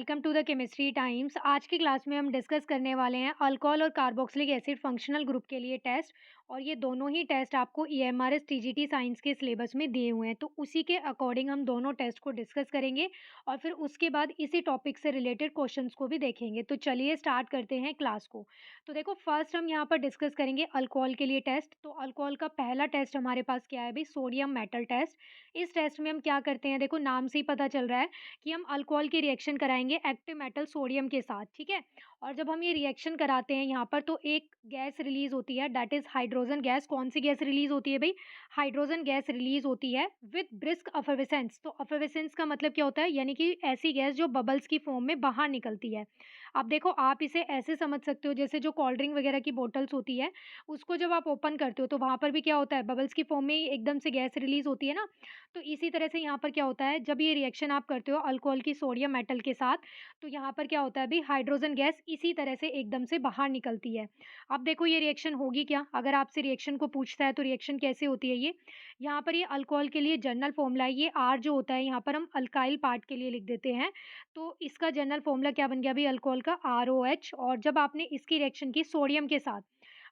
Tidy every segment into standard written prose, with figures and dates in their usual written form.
Welcome to the chemistry times. आज की class में हम डिस्कस करने वाले हैं अल्कोहल और कार्बोक्सिलिक एसिड फंक्शनल ग्रुप के लिए टेस्ट। और ये दोनों ही टेस्ट आपको ईएमआरएस टीजीटी साइंस के सिलेबस में दिए हुए हैं, तो उसी के अकॉर्डिंग हम दोनों टेस्ट को डिस्कस करेंगे और फिर उसके बाद इसी टॉपिक से रिलेटेड क्वेश्चंस को भी देखेंगे। तो चलिए स्टार्ट करते हैं क्लास को। तो देखो, फर्स्ट हम यहाँ पर डिस्कस करेंगे अल्कोहल के लिए टेस्ट। तो अल्कोहल का पहला टेस्ट हमारे पास क्या है भाई? Sodium metal test. इस टेस्ट में हम क्या करते हैं, देखो नाम से ही पता चल रहा है कि हम अल्कोहल की रिएक्शन कराएँगे एक्टिव मेटल सोडियम के साथ, ठीक है? और जब हम ये रिएक्शन कराते हैं यहाँ पर, तो एक गैस रिलीज़ होती है, दैट इज़ हाइड्रोजन गैस। कौन-सी गैस रिलीज़ होती है भई? हाइड्रोजन गैस रिलीज़ होती है विथ ब्रिस्क एफर्वेसेंस। तो एफर्वेसेंस का मतलब क्या होता है? यानी कि ऐसी गैस जो बबल्स की फ़ॉर्म में बाहर निकलती है। अब देखो, आप इसे ऐसे समझ सकते हो जैसे जो कोल्ड ड्रिंक वगैरह की बॉटल्स होती है, उसको जब आप ओपन करते हो तो वहाँ पर भी क्या होता है? बबल्स की फ़ॉर्म में ही एकदम से गैस रिलीज़ होती है ना? तो इसी तरह से यहाँ पर क्या होता है, जब ये रिएक्शन आप करते हो अल्कोहल की सोडियम मेटल के साथ, तो यहाँ पर क्या होता है अभी, हाइड्रोजन गैस इसी तरह से एकदम से बाहर निकलती है। अब देखो ये रिएक्शन होगी क्या? अगर आपसे रिएक्शन को पूछता है तो रिएक्शन कैसे होती है ये? यहाँ पर ये अल्कोहल के लिए जनरल फ़ॉर्मूला है, ये R जो होता है यहाँ पर हम अल्काइल पार्ट के लिए लिख देते हैं। तो इसका जनरल फ़ॉर्मूला क्या बन गया अभी अल्कोहल का? ROH। और जब आपने इसकी रिएक्शन की सोडियम के साथ,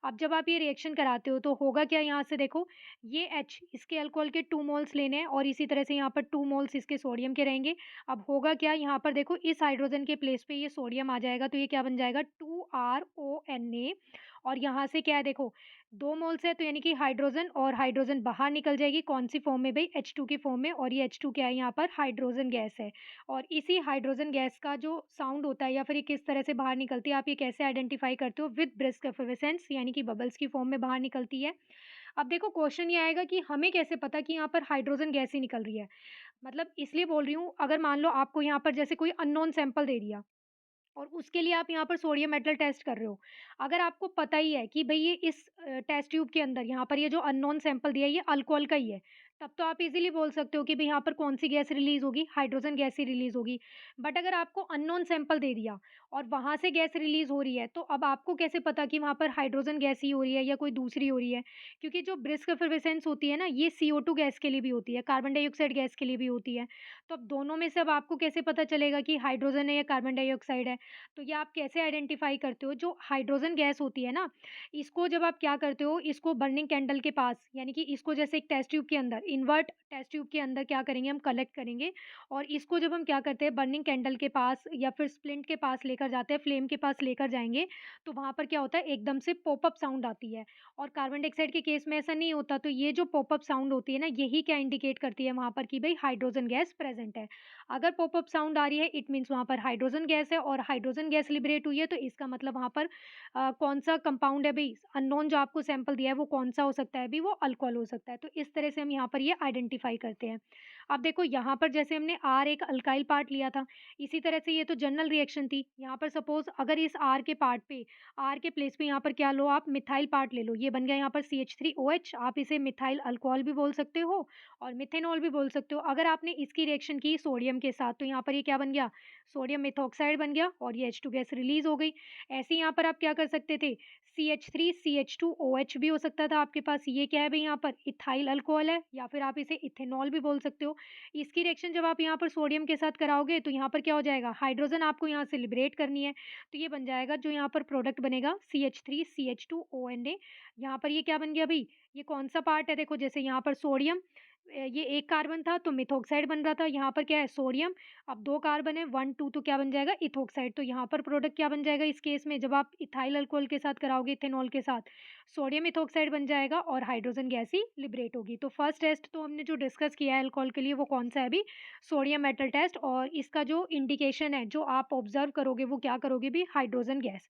अब जब आप ये रिएक्शन कराते हो तो होगा क्या यहाँ से देखो, ये H इसके अल्कोहल के 2 मोल्स लेने हैं और इसी तरह से यहाँ पर 2 मोल्स इसके सोडियम के रहेंगे। अब होगा क्या यहाँ पर देखो, इस हाइड्रोजन के प्लेस पे ये सोडियम आ जाएगा, तो ये क्या बन जाएगा 2RONA। और यहाँ से क्या है देखो, 2 मोल्स है तो यानी कि हाइड्रोजन और हाइड्रोजन बाहर निकल जाएगी, कौन-सी फ़ॉर्म में भई? H2 की फ़ॉर्म में। और ये H2 क्या है यहाँ पर? हाइड्रोजन गैस है। और इसी हाइड्रोजन गैस का जो साउंड होता है या फिर ये किस तरह से बाहर निकलती है, आप ये कैसे आइडेंटिफ़ाई करते हो? विथ ब्रिस्क एफर्वेसेंस, यानी कि बबल्स की फ़ॉर्म में बाहर निकलती है। अब देखो क्वेश्चन ये आएगा कि हमें कैसे पता कि यहाँ पर हाइड्रोजन गैस ही निकल रही है? मतलब इसलिए बोल रही हूँ, अगर मान लो आपको यहाँ पर जैसे कोई अननोन सैंपल दे दिया और उसके लिए आप यहाँ पर सोडियम मेटल टेस्ट कर रहे हो। अगर आपको पता ही है कि भई ये इस टेस्ट ट्यूब के अंदर यहाँ पर ये जो अननोन सैंपल दिया है ये अल्कोहल का ही है, तब तो आप इज़िली बोल सकते हो कि भई यहाँ पर कौन-सी गैस रिलीज़ होगी, हाइड्रोजन गैस ही रिलीज़ होगी। बट अगर आपको अननोन सैंपल दे दिया और वहाँ से गैस रिलीज़ हो रही है, तो अब आपको कैसे पता कि वहाँ पर हाइड्रोजन गैस ही हो रही है या कोई दूसरी हो रही है? क्योंकि जो ब्रिस्क एफर्वेसेंस होती है ना, ये CO2 गैस के लिए भी होती है, कार्बन डाइऑक्साइड गैस के लिए भी होती है। तो अब दोनों में से अब आपको कैसे पता चलेगा कि हाइड्रोजन है या कार्बन डाइऑक्साइड है? तो ये आप कैसे आइडेंटिफ़ाई करते हो? जो हाइड्रोजन गैस होती है ना, इसको जब आप क्या करते हो, इसको बर्निंग कैंडल के पास, यानी कि इसको जैसे एक टेस्ट ट्यूब के अंदर, इन्वर्ट टेस्ट ट्यूब के अंदर क्या करेंगे, हम कलेक्ट करेंगे और इसको जब हम क्या करते हैं, बर्निंग कैंडल के पास या फिर स्प्लिंट के पास लेकर जाते हैं, फ्लेम के पास लेकर जाएँगे, तो वहाँ पर क्या होता है, एकदम से पॉपअप साउंड आती है। और कार्बन डाइऑक्साइड के केस में ऐसा नहीं होता, तो ये जो पॉपअप साउंड होती है ना, यही क्या इंडिकेट करती है वहाँ पर कि भई हाइड्रोजन गैस प्रेज़ेंट है। अगर पॉपअप साउंड आ रही है, इट मीन्स वहाँ पर हाइड्रोजन गैस है और हाइड्रोजन गैस लिबरेट हुई है, तो इसका मतलब वहाँ पर कौन-सा कंपाउंड है भई, अननोन जो आपको सैंपल दिया है वो कौन-सा हो सकता है भई, वो अल्कोहल हो सकता है। तो इस तरह से हम यहाँ पर ये आइडेंटिफ़ाई करते हैं। अब देखो यहाँ पर जैसे हमने R एक अल्काइल पार्ट लिया था, इसी तरह से ये तो जनरल रिएक्शन थी। यहाँ पर सपोज़ अगर इस R के पार्ट पे, R के प्लेस पे यहाँ पर क्या लो, आप मिथाइल पार्ट ले लो, ये बन गया यहाँ पर CH3OH। आप इसे मिथाइल अल्कोहल भी बोल सकते हो और मिथेनॉल भी बोल सकते हो। अगर आपने इसकी रिएक्शन की सोडियम के साथ, तो यहाँ पर ये क्या बन गया, सोडियम मेथॉक्साइड बन गया और ये H2 गैस रिलीज़ हो गई। ऐसे ही यहाँ पर आप क्या कर सकते थे, CH3CH2OH भी हो सकता था आपके पास। ये क्या है भई, यहाँ पर इथाइल अल्कोहल है या फिर आप इसे इथेनॉल भी बोल सकते हो। इसकी रिएक्शन जब आप यहाँ पर सोडियम के साथ कराओगे, तो यहाँ पर क्या हो जाएगा, हाइड्रोजन आपको यहाँ से लिबरेट करनी है, तो ये बन जाएगा जो यहाँ पर प्रोडक्ट बनेगा CH3CH2ONA। यहाँ पर ये क्या बन गया भई, ये कौन-सा पार्ट है देखो, जैसे यहाँ पर सोडियम, ये एक कार्बन था तो मिथॉक्साइड बन रहा था, यहाँ पर क्या है सोडियम, अब 2 कार्बन है 1, 2, तो क्या बन जाएगा इथॉक्साइड। तो यहाँ पर प्रोडक्ट क्या बन जाएगा इस केस में, जब आप इथाइल अल्कोहल के साथ कराओगे इथेनॉल के साथ, सोडियम इथॉक्साइड बन जाएगा और हाइड्रोजन गैस ही लिबरेट होगी। तो फर्स्ट टेस्ट तो हमने जो डिस्कस किया है अल्कोहल के लिए, वो कौन-सा है अभी, सोडियम मेटल टेस्ट। और इसका जो इंडिकेशन है, जो आप ऑब्जर्व करोगे, वो क्या करोगे भी, हाइड्रोजन गैस।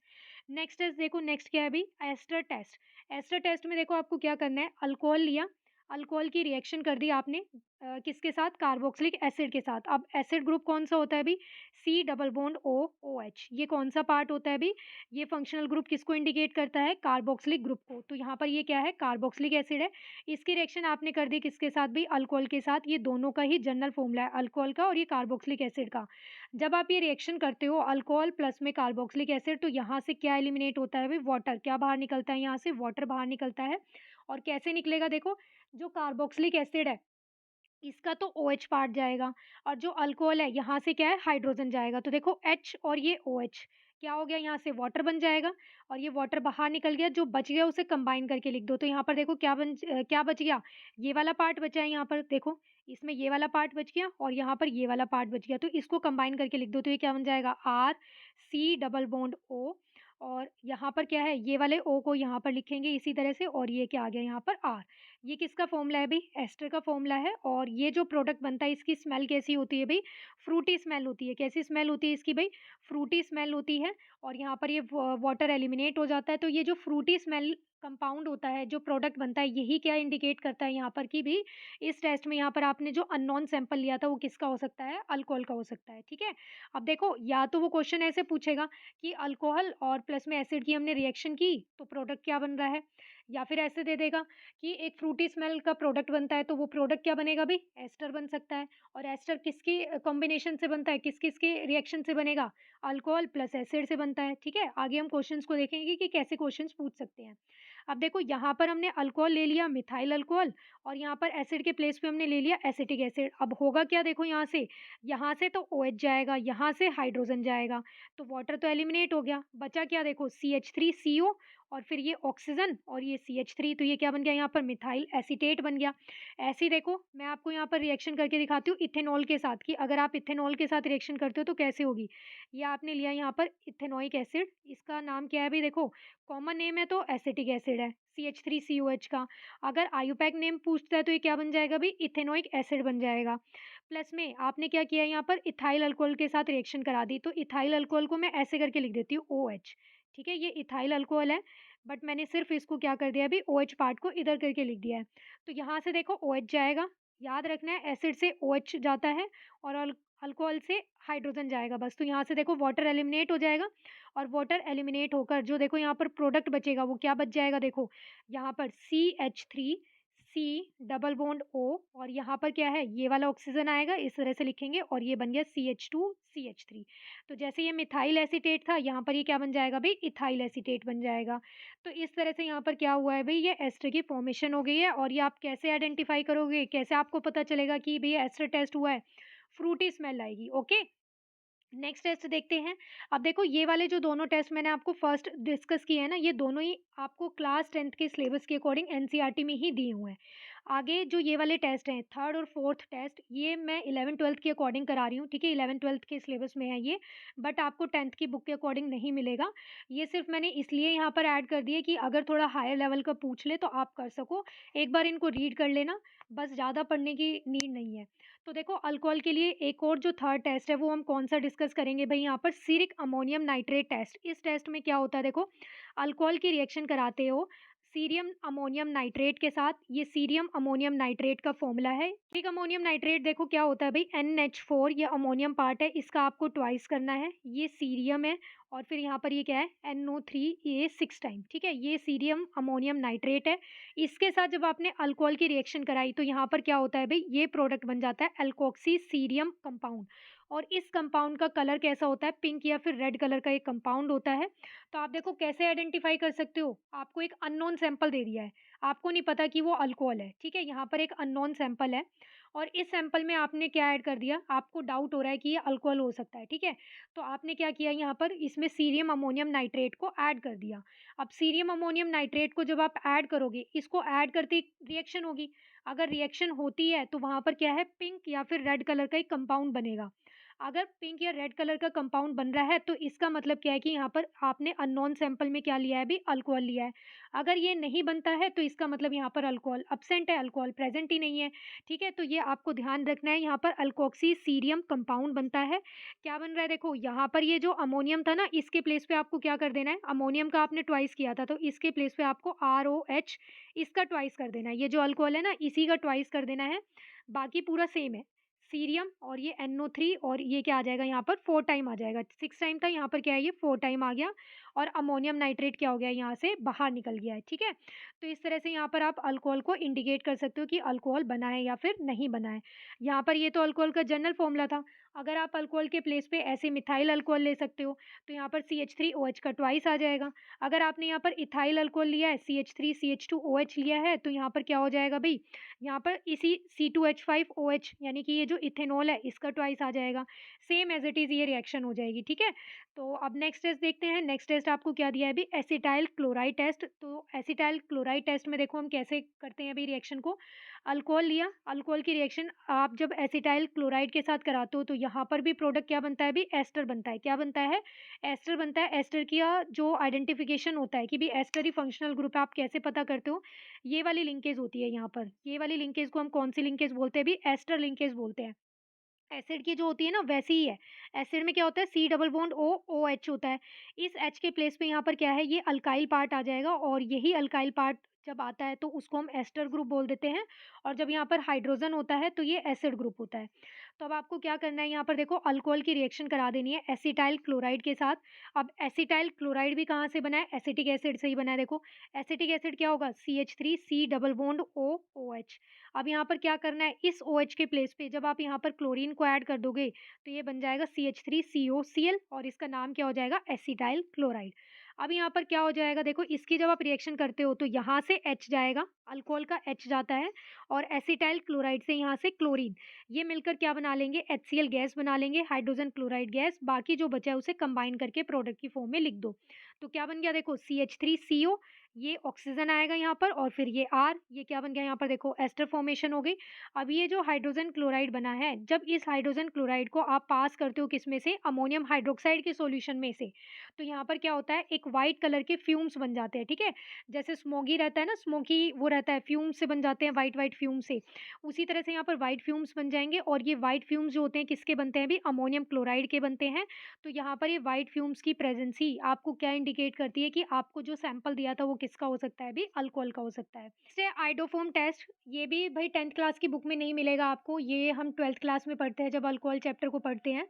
नेक्स्ट टेस्ट देखो, नेक्स्ट क्या है अभी, एस्टर टेस्ट। एस्टर टेस्ट में देखो आपको क्या करना है, अल्कोहल लिया, अल्कोहल की रिएक्शन कर दी आपने किसके साथ, कार्बोक्सिलिक एसिड के साथ। अब एसिड ग्रुप कौन-सा होता है अभी, C double bond O OH। ये कौन-सा पार्ट होता है अभी, ये फंक्शनल ग्रुप किसको इंडिकेट करता है, कार्बोक्सिलिक ग्रुप को। तो यहाँ पर ये क्या है, कार्बोक्सिलिक एसिड है। इसकी रिएक्शन आपने कर दी किसके साथ भी, अल्कोहल के साथ। ये दोनों का ही जनरल फॉर्मूला है, अल्कोहल का और ये कार्बोक्सिलिक एसिड का। जब आप ये रिएक्शन करते हो अल्कोहल प्लस में कार्बोक्सिलिक एसिड, तो यहाँ से क्या एलिमिनेट होता है अभी, वाटर। क्या बाहर निकलता है यहाँ से, वाटर बाहर निकलता है। और कैसे निकलेगा देखो, जो कार्बोक्सिलिक एसिड है इसका तो OH पार्ट जाएगा और जो अल्कोहल है यहाँ से क्या है हाइड्रोजन जाएगा। तो देखो H और ये OH क्या हो गया यहाँ से वाटर बन जाएगा और ये वाटर बाहर निकल गया, जो बच गया उसे कंबाइन करके लिख दो। तो यहाँ पर देखो क्या बच गया, ये वाला पार्ट बचा है यहाँ पर देखो, इसमें ये वाला पार्ट बच गया और यहाँ पर ये वाला पार्ट बच गया। तो इसको कंबाइन करके लिख दो तो ये क्या बन जाएगा RC डबल बॉन्ड O और यहाँ पर क्या है ये वाले O को यहाँ पर लिखेंगे इसी तरह से और ये क्या आ गया यहाँ पर R। ये किसका फ़ॉर्मूला है भई? एस्टर का फ़ॉर्मूला है और ये जो प्रोडक्ट बनता है इसकी स्मेल कैसी होती है भई? फ्रूटी स्मेल होती है। कैसी स्मेल होती है इसकी भई? फ्रूटी स्मेल होती है और यहाँ पर ये व वाटर एलिमिनेट हो जाता है, तो ये जो फ्रूटी स्मेल कंपाउंड होता है, जो प्रोडक्ट बनता है, यही क्या इंडिकेट करता है यहाँ पर कि भई इस टेस्ट में यहाँ पर आपने जो अननोन सैंपल लिया था वो किसका हो सकता है? अल्कोहल का हो सकता है, ठीक है? अब देखो या तो वो क्वेश्चन ऐसे पूछेगा कि अल्कोहल और प्लस में एसिड की हमने रिएक्शन की, तो प्रोडक्ट क्या बन रहा है? या फिर ऐसे दे देगा कि एक फ्रूटी स्मेल का प्रोडक्ट बनता है, तो वो प्रोडक्ट क्या बनेगा भई? एस्टर बन सकता है और एस्टर किसके कॉम्बिनेशन से बनता है? किस-किस के रिएक्शन से बनेगा? अल्कोहल प्लस एसिड से बनता है, ठीक है? आगे हम क्वेश्चंस को देखेंगे कि कैसे क्वेश्चंस पूछ सकते हैं। अब देखो यहाँ पर हमने अल्कोहल ले लिया, मिथाइल अल्कोहल और यहाँ पर एसिड के प्लेस पे हमने ले लिया एसिटिक एसिड। अब होगा क्या देखो यहाँ से तो OH जाएगा, यहाँ से हाइड्रोजन जाएगा, तो वाटर तो एलिमिनेट हो गया, बचा क्या देखो CH3CO और फिर ये ऑक्सीजन और ये CH3, तो ये क्या बन गया यहाँ पर मिथाइल एसीटेट बन गया। ऐसे ही देखो मैं आपको यहाँ पर रिएक्शन करके दिखाती हूँ इथेनॉल के साथ कि अगर आप इथेनॉल के साथ रिएक्शन करते हो तो कैसे होगी। ये आपने लिया यहाँ पर इथेनोइक एसिड, इसका नाम क्या है भाई देखो, कॉमन नेम है तो एसिटिक एसिड है CH3COH का। अगर आयुपैक नेम पूछता है तो ये क्या बन जाएगा भाई, इथेनोइक एसिड बन जाएगा। प्लस में आपने क्या किया यहाँ पर इथाइल अल्कोहल के साथ रिएक्शन करा दी, तो इथाइल अल्कोहल को मैं ऐसे करके लिख देती हूँ OH, ठीक है? ये इथाइल अल्कोहल है बट मैंने सिर्फ इसको क्या कर दिया अभी OH पार्ट को इधर करके लिख दिया है। तो यहाँ से देखो OH जाएगा, याद रखना है एसिड से OH जाता है और अल्कोहल से हाइड्रोजन जाएगा बस। तो यहाँ से देखो वाटर एलिमिनेट हो जाएगा और वाटर एलिमिनेट होकर जो देखो यहाँ पर प्रोडक्ट बचेगा वो क्या बच जाएगा देखो, यहाँ पर CH3C डबल बॉन्ड O और यहाँ पर क्या है ये वाला ऑक्सीजन आएगा, इस तरह से लिखेंगे और ये बन गया CH2CH3। तो जैसे ये मिथाइल एसीटेट था, यहाँ पर ये क्या बन जाएगा भई, इथाइल एसीटेट बन जाएगा। तो इस तरह से यहाँ पर क्या हुआ है भई, ये एस्टर की फॉर्मेशन हो गई है और ये आप कैसे आइडेंटिफ़ाई करोगे, कैसे आपको पता चलेगा कि भई एस्टर टेस्ट हुआ है? फ्रूटी स्मेल आएगी, ओके? नेक्स्ट टेस्ट देखते हैं। अब देखो ये वाले जो दोनों टेस्ट मैंने आपको फर्स्ट डिस्कस किए हैं ना, ये दोनों ही आपको क्लास 10th के सिलेबस के अकॉर्डिंग एनसीईआरटी में ही दिए हुए हैं। आगे जो ये वाले टेस्ट हैं, थर्ड और फोर्थ टेस्ट, ये मैं 11th-12th के अकॉर्डिंग करा रही हूँ, ठीक है? 11th-12th के सिलेबस में है ये, बट आपको 10th की बुक के अकॉर्डिंग नहीं मिलेगा। ये सिर्फ मैंने इसलिए यहाँ पर ऐड कर दिया कि अगर थोड़ा हायर लेवल का पूछ ले तो आप कर सको। एक बार इनको रीड कर लेना, बस ज़्यादा पढ़ने की नीड नहीं है। तो देखो अल्कोहल के लिए एक और जो थर्ड टेस्ट है वो हम कौन सा डिस्कस करेंगे भाई, यहाँ पर सीरिक अमोनियम नाइट्रेट टेस्ट। इस टेस्ट में क्या होता है देखो, अल्कोहल की रिएक्शन कराते हो सीरियम अमोनियम नाइट्रेट के साथ। ये सीरियम अमोनियम नाइट्रेट का फॉर्मूला है। सीरिक अमोनियम नाइट्रेट देखो क्या होता है भाई, NH4 ये अमोनियम पार्ट है, इसका आपको ट्वाइस करना है। ये सीरियम है और फिर यहाँ पर ये क्या है NO3, ये 6 टाइम, ठीक है? ये सीरियम अमोनियम नाइट्रेट है। इसके साथ जब आपने अल्कोहल की रिएक्शन कराई तो यहाँ पर क्या होता है भाई, ये प्रोडक्ट बन जाता है एल्कोक्सी सीरियम कंपाउंड और इस कंपाउंड का कलर कैसा होता है, पिंक या फिर रेड कलर का एक कंपाउंड होता है। तो आप देखो कैसे आइडेंटिफाई कर सकते हो, आपको एक अननोन सैंपल दे दिया है, आपको नहीं पता कि वो अल्कोहल है, ठीक है? यहाँ पर एक अननोन सैंपल है और इस सैंपल में आपने क्या ऐड कर दिया, आपको डाउट हो रहा है कि ये अल्कोहल हो सकता है, ठीक है? तो आपने क्या किया यहाँ पर, इसमें सीरियम अमोनियम नाइट्रेट को ऐड कर दिया। अब सीरियम अमोनियम नाइट्रेट को जब आप ऐड करोगे, इसको ऐड करते रिएक्शन होगी। अगर रिएक्शन होती है तो वहाँ पर क्या है, पिंक या फिर रेड कलर का एक कंपाउंड बनेगा। अगर पिंक या रेड कलर का कंपाउंड बन रहा है तो इसका मतलब क्या है कि यहाँ पर आपने अननोन सैंपल में क्या लिया है भी, अल्कोहल लिया है। अगर ये नहीं बनता है तो इसका मतलब यहाँ पर अल्कोहल अब्सेंट है, अल्कोहल प्रेजेंट ही नहीं है, ठीक है? तो ये आपको ध्यान रखना है, यहाँ पर अल्कोक्सी सीरियम कंपाउंड बनता है। क्या बन रहा है देखो, यहाँ पर ये जो अमोनियम था ना, इसके प्लेस पे आपको क्या कर देना है, अमोनियम का आपने ट्वाइस किया था तो इसके प्लेस पे आपको ROH इसका ट्वाइस कर देना है। ये जो अल्कोहल है ना, इसी का ट्वाइस कर देना है, बाकी पूरा सेम है। सीरियम और ये NO3 और ये क्या आ जाएगा यहाँ पर 4 टाइम आ जाएगा, 6 टाइम था, यहाँ पर क्या है ये 4 टाइम आ गया और अमोनियम नाइट्रेट क्या हो गया, यहाँ से बाहर निकल गया है, ठीक है? तो इस तरह से यहाँ पर आप अल्कोहल को इंडिकेट कर सकते हो कि अल्कोहल बना है या फिर नहीं बना है। यहाँ पर ये तो अल्कोहल का जनरल फॉर्मूला था। अगर आप अल्कोहल के प्लेस पे ऐसे मिथाइल अल्कोहल ले सकते हो, तो यहाँ पर CH3OH का ट्वाइस आ जाएगा। अगर आपने यहाँ पर इथाइल अल्कोहल लिया है, CH3CH2OH लिया है, तो यहाँ पर क्या हो जाएगा भई, यहाँ पर इसी C2H5OH यानी कि ये जो इथेनॉल है, इसका ट्वाइस आ जाएगा। सेम एज़ इट इज़ ये रिएक्शन हो जाएगी, ठीक है? तो अब नेक्स्ट टेस्ट देखते हैं। नेक्स्ट टेस्ट आपको क्या दिया है अभी, एसिटाइल क्लोराइड टेस्ट। तो एसिटाइल क्लोराइड टेस्ट में देखो हम कैसे करते हैं अभी रिएक्शन को। अल्कोहल लिया, अल्कोहल की रिएक्शन आप जब एसिटाइल क्लोराइड के साथ कराते हो, तो यहाँ पर भी प्रोडक्ट क्या बनता है अभी, एस्टर बनता है। क्या बनता है? एस्टर बनता है। एस्टर का जो आइडेंटिफिकेशन होता है कि भई एस्टर ही फंक्शनल ग्रुप है, आप कैसे पता करते हो? ये वाली लिंकेज होती है यहाँ पर। ये वाली लिंकेज को हम कौन-सी लिंकेज बोलते हैं अभी? एस्टर लिंकेज बोलते हैं। एसिड की जो होती है ना वैसी ही है। एसिड में क्या होता है, C double bond O, OH होता है। इस H के प्लेस पे यहाँ पर क्या है, ये अल्काइल पार्ट आ जाएगा और यही अल्काइल पार्ट जब आता है तो उसको हम एस्टर ग्रुप बोल देते हैं और जब यहाँ पर हाइड्रोजन होता है तो ये एसिड ग्रुप होता है। तो अब आपको क्या करना है, यहाँ पर देखो अल्कोहल की रिएक्शन करा देनी है एसिटाइल क्लोराइड के साथ। अब एसिटाइल क्लोराइड भी कहाँ से बना है, एसिटिक एसिड से ही बना है। देखो एसिटिक एसिड क्या होगा, CH3 C double bond O OH। अब यहाँ पर क्या करना है, इस OH के प्लेस पे जब आप यहाँ पर क्लोरीन को ऐड कर दोगे तो ये बन जाएगा CH3COCl और इसका नाम क्या हो जाएगा, एसिटाइल क्लोराइड। अब यहाँ पर क्या हो जाएगा, देखो इसकी जब आप रिएक्शन करते हो तो यहाँ से H जाएगा, अल्कोहल का H जाता है और एसिटाइल क्लोराइड से यहाँ से क्लोरीन, ये मिलकर क्या बना लेंगे, HCl गैस बना लेंगे, हाइड्रोजन क्लोराइड गैस। बाकी जो बचा है उसे कंबाइन करके प्रोडक्ट की फॉर्म में लिख दो। तो क्या बन गया, देखो CH3CO, ये ऑक्सीजन आएगा यहाँ पर और फिर ये R, ये क्या बन गया यहाँ पर, देखो एस्टर फॉर्मेशन हो गई। अब ये जो हाइड्रोजन क्लोराइड बना है, जब इस हाइड्रोजन क्लोराइड को आप पास करते हो किसमें से, अमोनियम हाइड्रोक्साइड के सॉल्यूशन में से, तो यहाँ पर क्या होता है, एक वाइट कलर के फ्यूम्स बन जाते हैं, ठीक है? जैसे स्मोगी रहता है ना, स्मोकी वो रहता है, फ्यूम्स से बन जाते हैं, वाइट वाइट फ्यूम से। उसी तरह से यहाँ पर वाइट फ्यूम्स बन जाएंगे और ये वाइट फ्यूम्स जो होते हैं किसके बनते हैं भी, अमोनियम क्लोराइड के बनते हैं। तो यहाँ पर ये वाइट फ्यूम्स की प्रेजेंस ही आपको क्या इंडिकेट करती है कि आपको जो सैंपल दिया था वो किसका हो सकता है भी, अल्कोहल का हो सकता है। नेक्स्ट है आइडोफोम टेस्ट। ये भी भाई 10th क्लास की बुक में नहीं मिलेगा आपको, ये हम 12th क्लास में पढ़ते हैं जब अल्कोहल चैप्टर को पढ़ते हैं।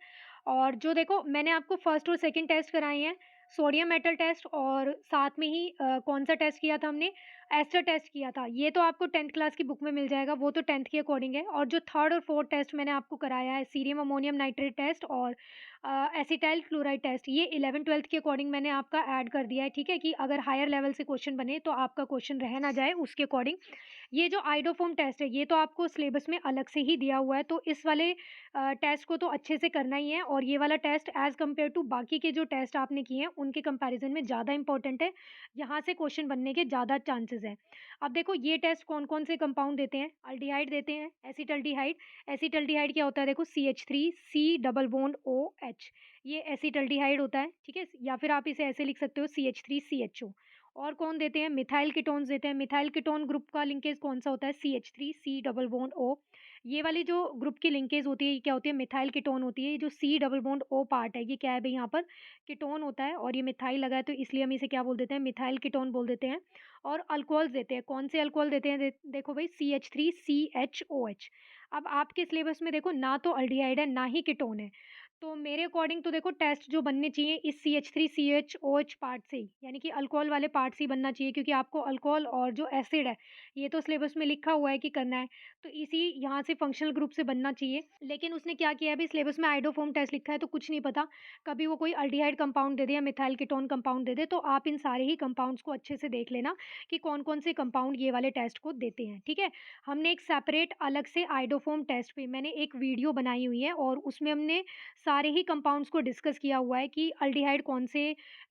और जो देखो मैंने आपको फर्स्ट और सेकंड टेस्ट कराए हैं, सोडियम मेटल टेस्ट और साथ में ही कौन सा टेस्ट किया था हमने, एस्टर टेस्ट किया था। ये तो आपको 10th क्लास की बुक में मिल जाएगा, वो तो 10th के अकॉर्डिंग है। और जो थर्ड और फोर्थ टेस्ट मैंने आपको कराया है, सीरियम अमोनियम नाइट्रेट टेस्ट और एसिटाइल क्लोराइड टेस्ट, ये 11th-12th के अकॉर्डिंग मैंने आपका ऐड कर दिया है, ठीक है? कि अगर हायर लेवल से क्वेश्चन बने तो आपका क्वेश्चन रह ना जाए, उसके अकॉर्डिंग। ये जो आइडोफोम टेस्ट है, ये तो आपको सिलेबस में अलग से ही दिया हुआ है, तो इस वाले टेस्ट को तो अच्छे से करना ही है और ये वाला टेस्ट एज़ कम्पेयर टू बाकी के जो टेस्ट आपने किए हैं, उनके कंपैरिज़न में ज़्यादा इंपॉर्टेंट है। यहाँ से क्वेश्चन बनने के ज़्यादा चांसेस हैं। अब देखो ये टेस्ट कौन-कौन से कंपाउंड देते हैं, अल्डिहाइड देते हैं, एसिटल्डिहाइड। एसिटल्डिहाइड क्या होता है, देखो CH3C डबल बॉन्ड OH, ये एसिटल्डिहाइड होता है, ठीक है? या फिर आप इसे ऐसे लिख सकते हो CH3CHO। और कौन देते हैं, मिथाइल कीटोन्स देते हैं। मिथाइल कीटोन ग्रुप का लिंकेज कौन-सा होता है, CH3C डबल बॉन्ड O। ये वाली जो ग्रुप की लिंकेज होती है, ये क्या होती है, मिथाइल कीटोन होती है। ये जो C double bond O part है, ये क्या है भई, यहाँ पर कीटोन होता है और ये मिथाइल लगा है तो इसलिए हम इसे क्या बोल देते हैं, मिथाइल कीटोन बोल देते हैं। और अल्कोहल्स देते हैं, कौन से अल्कोहल देते हैं, देखो भई CH3CHOH। अब आपके सिलेबस में देखो ना तो एल्डिहाइड है, ना ही कीटोन है। तो मेरे अकॉर्डिंग तो देखो टेस्ट जो बनने चाहिए इस CH3CHOH पार्ट से ही, यानी कि अल्कोहल वाले पार्ट से ही बनना चाहिए, क्योंकि आपको अल्कोहल और जो एसिड है, ये तो सिलेबस में लिखा हुआ है कि करना है। तो इसी यहाँ से फंक्शनल ग्रुप से बनना चाहिए। लेकिन उसने क्या किया है, अभी सिलेबस में आइडोफोम टेस्ट लिखा है तो कुछ नहीं पता, कभी वो कोई अल्डिहाइड कंपाउंड दे दे या मिथाइल कीटोन कंपाउंड दे दे। तो आप इन सारे ही कंपाउंड्स को अच्छे से देख लेना कि कौन-कौन से कंपाउंड ये वाले टेस्ट को देते हैं, ठीक है? हमने एक सेपरेट अलग से आइडोफोम टेस्ट पे मैंने एक वीडियो बनाई हुई है और उसमें हमने सारे ही कंपाउंड्स को डिस्कस किया हुआ है कि अल्डिहाइड कौन से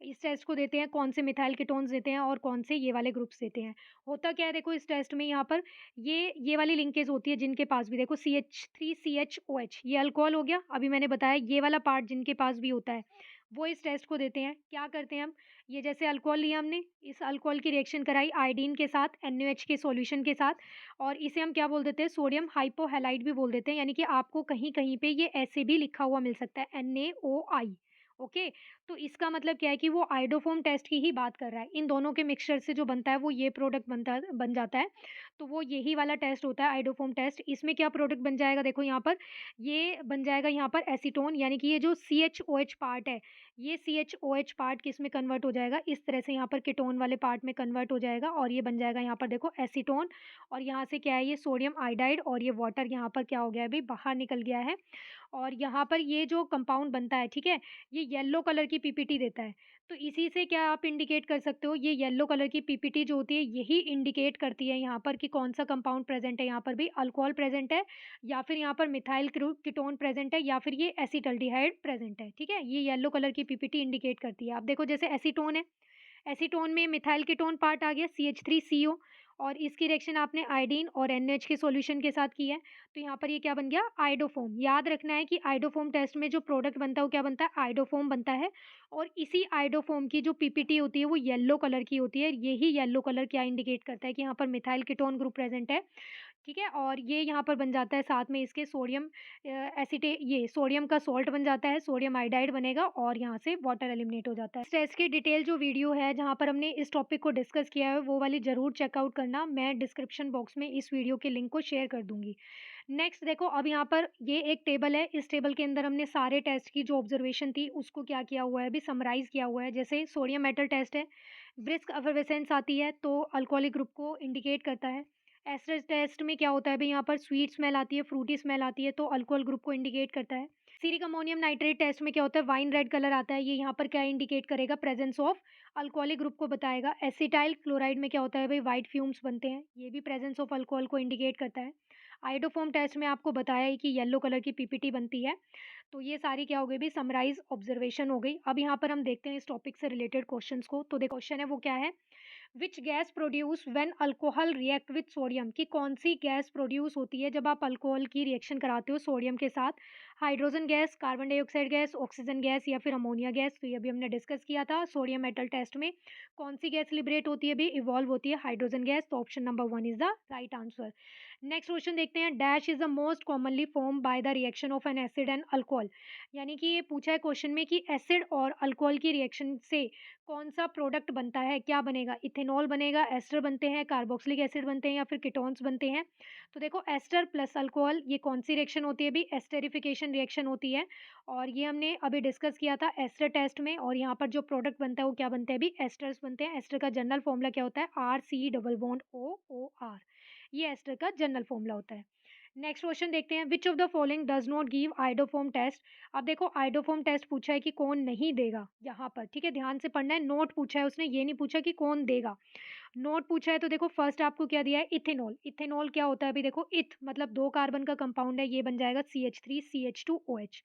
इस टेस्ट को देते हैं, कौन से मिथाइल कीटोन्स देते हैं और कौन से ये वाले ग्रुप्स देते हैं। होता क्या है, देखो इस टेस्ट में यहाँ पर ये वाली लिंकेज होती है जिनके पास भी, देखो CH3CHOH, ये अल्कोहल हो गया। अभी मैंने बताया ये वाला पार्ट जिनके पास भी होता है, वो इस टेस्ट को देते हैं। क्या करते हैं हम, ये जैसे अल्कोहल लिया हमने, इस अल्कोहल की रिएक्शन कराई आयोडीन के साथ, NaOH के सॉल्यूशन के साथ, और इसे हम क्या बोल देते हैं, सोडियम हाइपोहैलाइड भी बोल देते हैं। यानी कि आपको कहीं-कहीं पे ये ऐसे भी लिखा हुआ मिल सकता है NaOI, ओके? तो इसका मतलब क्या है कि वो आइडोफोम टेस्ट की ही बात कर रहा है। इन दोनों के मिक्सचर से जो बनता है वो ये प्रोडक्ट बन जाता है। तो वो यही वाला टेस्ट होता है आइडोफोम टेस्ट। इसमें क्या प्रोडक्ट बन जाएगा देखो यहाँ पर, ये बन जाएगा यहाँ पर एसीटोन, यानी कि ये जो CHOH पार्ट है, ये CHOH पार्ट किसमें कन्वर्ट हो जाएगा, इस तरह से यहाँ पर कीटोन वाले पार्ट में कन्वर्ट हो जाएगा और ये बन जाएगा यहाँ पर देखो एसीटोन। और यहाँ से क्या है, ये सोडियम आयोडाइड और ये वाटर यहाँ पर क्या हो गया है अभी बाहर निकल गया है। और यहाँ पर ये जो कंपाउंड बनता है, ठीक है, ये येलो कलर की पीपीटी देता है। तो इसी से क्या आप इंडिकेट कर सकते हो, ये येलो कलर की पीपीटी जो होती है यही इंडिकेट करती है यहाँ पर कि कौन सा कंपाउंड प्रेजेंट है। यहाँ पर भी अल्कोहल प्रेजेंट है, या फिर यहाँ पर मिथाइल कीटोन प्रेजेंट है, या फिर ये एसिटल्डिहाइड प्रेजेंट है। ठीक है, ये येलो कलर की पीपीटी इंडिकेट करती है। आप देखो जैसे एसीटोन है, एसीटोन में मिथाइल कीटोन पार्ट आ गया CH3CO, और इसकी रिएक्शन आपने आयोडीन और NH के सॉल्यूशन के साथ की है। तो यहाँ पर ये क्या बन गया, आइडोफोम। याद रखना है कि आइडोफोम टेस्ट में जो प्रोडक्ट बनता है वो क्या बनता है, आइडोफोम बनता है। और इसी आइडोफोम की जो पीपीटी होती है वो येलो कलर की होती है। यही येलो कलर क्या इंडिकेट करता है कि यहाँ पर मिथाइल कीटोन ग्रुप प्रेजेंट है। ठीक है, और ये यहाँ पर बन जाता है साथ में इसके सोडियम एसिटे, ये सोडियम का सॉल्ट बन जाता है, सोडियम आयोडाइड बनेगा और यहाँ से वाटर एलिमिनेट हो जाता है। इस टेस्ट की डिटेल जो वीडियो है जहाँ पर हमने इस टॉपिक को डिस्कस किया है वो वाली ज़रूर चेकआउट करना। मैं डिस्क्रिप्शन बॉक्स में इस वीडियो के लिंक को शेयर कर दूंगी। नेक्स्ट देखो, अब यहाँ पर ये एक टेबल है, इस टेबल के अंदर हमने सारे टेस्ट की जो ऑब्जर्वेशन थी उसको क्या किया हुआ है, अभी समराइज किया हुआ है। जैसे सोडियम मेटल टेस्ट है, ब्रिस्क एफरवेसेंस आती है तो अल्कोहलिक ग्रुप को इंडिकेट करता है। एस्टर टेस्ट में क्या होता है भाई, यहाँ पर स्वीट स्मेल आती है, फ्रूटी स्मेल आती है तो अल्कोहल ग्रुप को इंडिकेट करता है। सीरिक अमोनियम नाइट्रेट टेस्ट में क्या होता है, वाइन रेड कलर आता है, ये यहाँ पर क्या इंडिकेट करेगा, प्रेजेंस ऑफ अल्कोहलिक ग्रुप को बताएगा। एसिटाइल क्लोराइड में क्या होता है भाई, वाइट फ्यूम्स बनते हैं, ये भी प्रेजेंस ऑफ अल्कोहल को इंडिकेट करता है। आइडोफोम टेस्ट में आपको बताया ही कि येलो कलर की पीपीटी बनती है। तो ये सारी क्या हो गई भी, समराइज ऑब्जर्वेशन हो गई। अब यहाँ पर हम देखते हैं इस टॉपिक से रिलेटेड क्वेश्चंस को। तो देखो क्वेश्चन है वो क्या है, which gas produce when alcohol react with sodium, कि कौन सी गैस प्रोड्यूस होती है जब आप अल्कोहल की रिएक्शन कराते हो सोडियम के साथ। Hydrogen gas, carbon dioxide gas, oxygen gas, या फिर अमोनिया गैस। तो ये भी हमने डिस्कस किया था। सोडियम मेटल टेस्ट में कौन सी गैस लिबरेट होती है भी, इवॉल्व होती है हाइड्रोजन गैस। तो option number 1 is the right answer. Next question देखते हैं, dash is the most commonly form by the reaction of N acid and alcohol, यानी कि ये पूछा है क्वेश्चन में कि एसिड और अल्कोहल की रिएक्शन से कौन सा प्रोडक्ट बनता है, क्या बनेगा, इथेनॉल बनेगा, एस्टर बनते हैं, कार्बोक्सिलिक एसिड बनते हैं, या फिर कीटोन्स बनते हैं। तो देखो एस्टर प्लस अल्कोहल ये कौन सी रिएक्शन होती है भी, एस्टेरिफिकेशन रिएक्शन होती है। और ये हमने अभी डिस्कस किया था एस्टर टेस्ट में। और यहाँ पर जो प्रोडक्ट बनता है वो क्या बनते हैं भी, एस्टर्स बनते हैं। एस्टर का जनरल फॉर्मूला क्या होता है, RC डबल बॉन्ड OOR, ये एस्टर का जनरल फॉर्मूला होता है। नेक्स्ट क्वेश्चन देखते हैं, which of the following does not give iodoform test. अब देखो आइडोफोम टेस्ट पूछा है कि कौन नहीं देगा यहाँ पर, ठीक है, ध्यान से पढ़ना है। नोट पूछा है उसने, ये नहीं पूछा कि कौन देगा। नोट पूछा है तो देखो फर्स्ट आपको क्या दिया है, इथेनॉल। इथेनॉल क्या होता है अभी देखो, इथ मतलब 2 कार्बन का कंपाउंड है, ये बन जाएगा CH3CH2OH।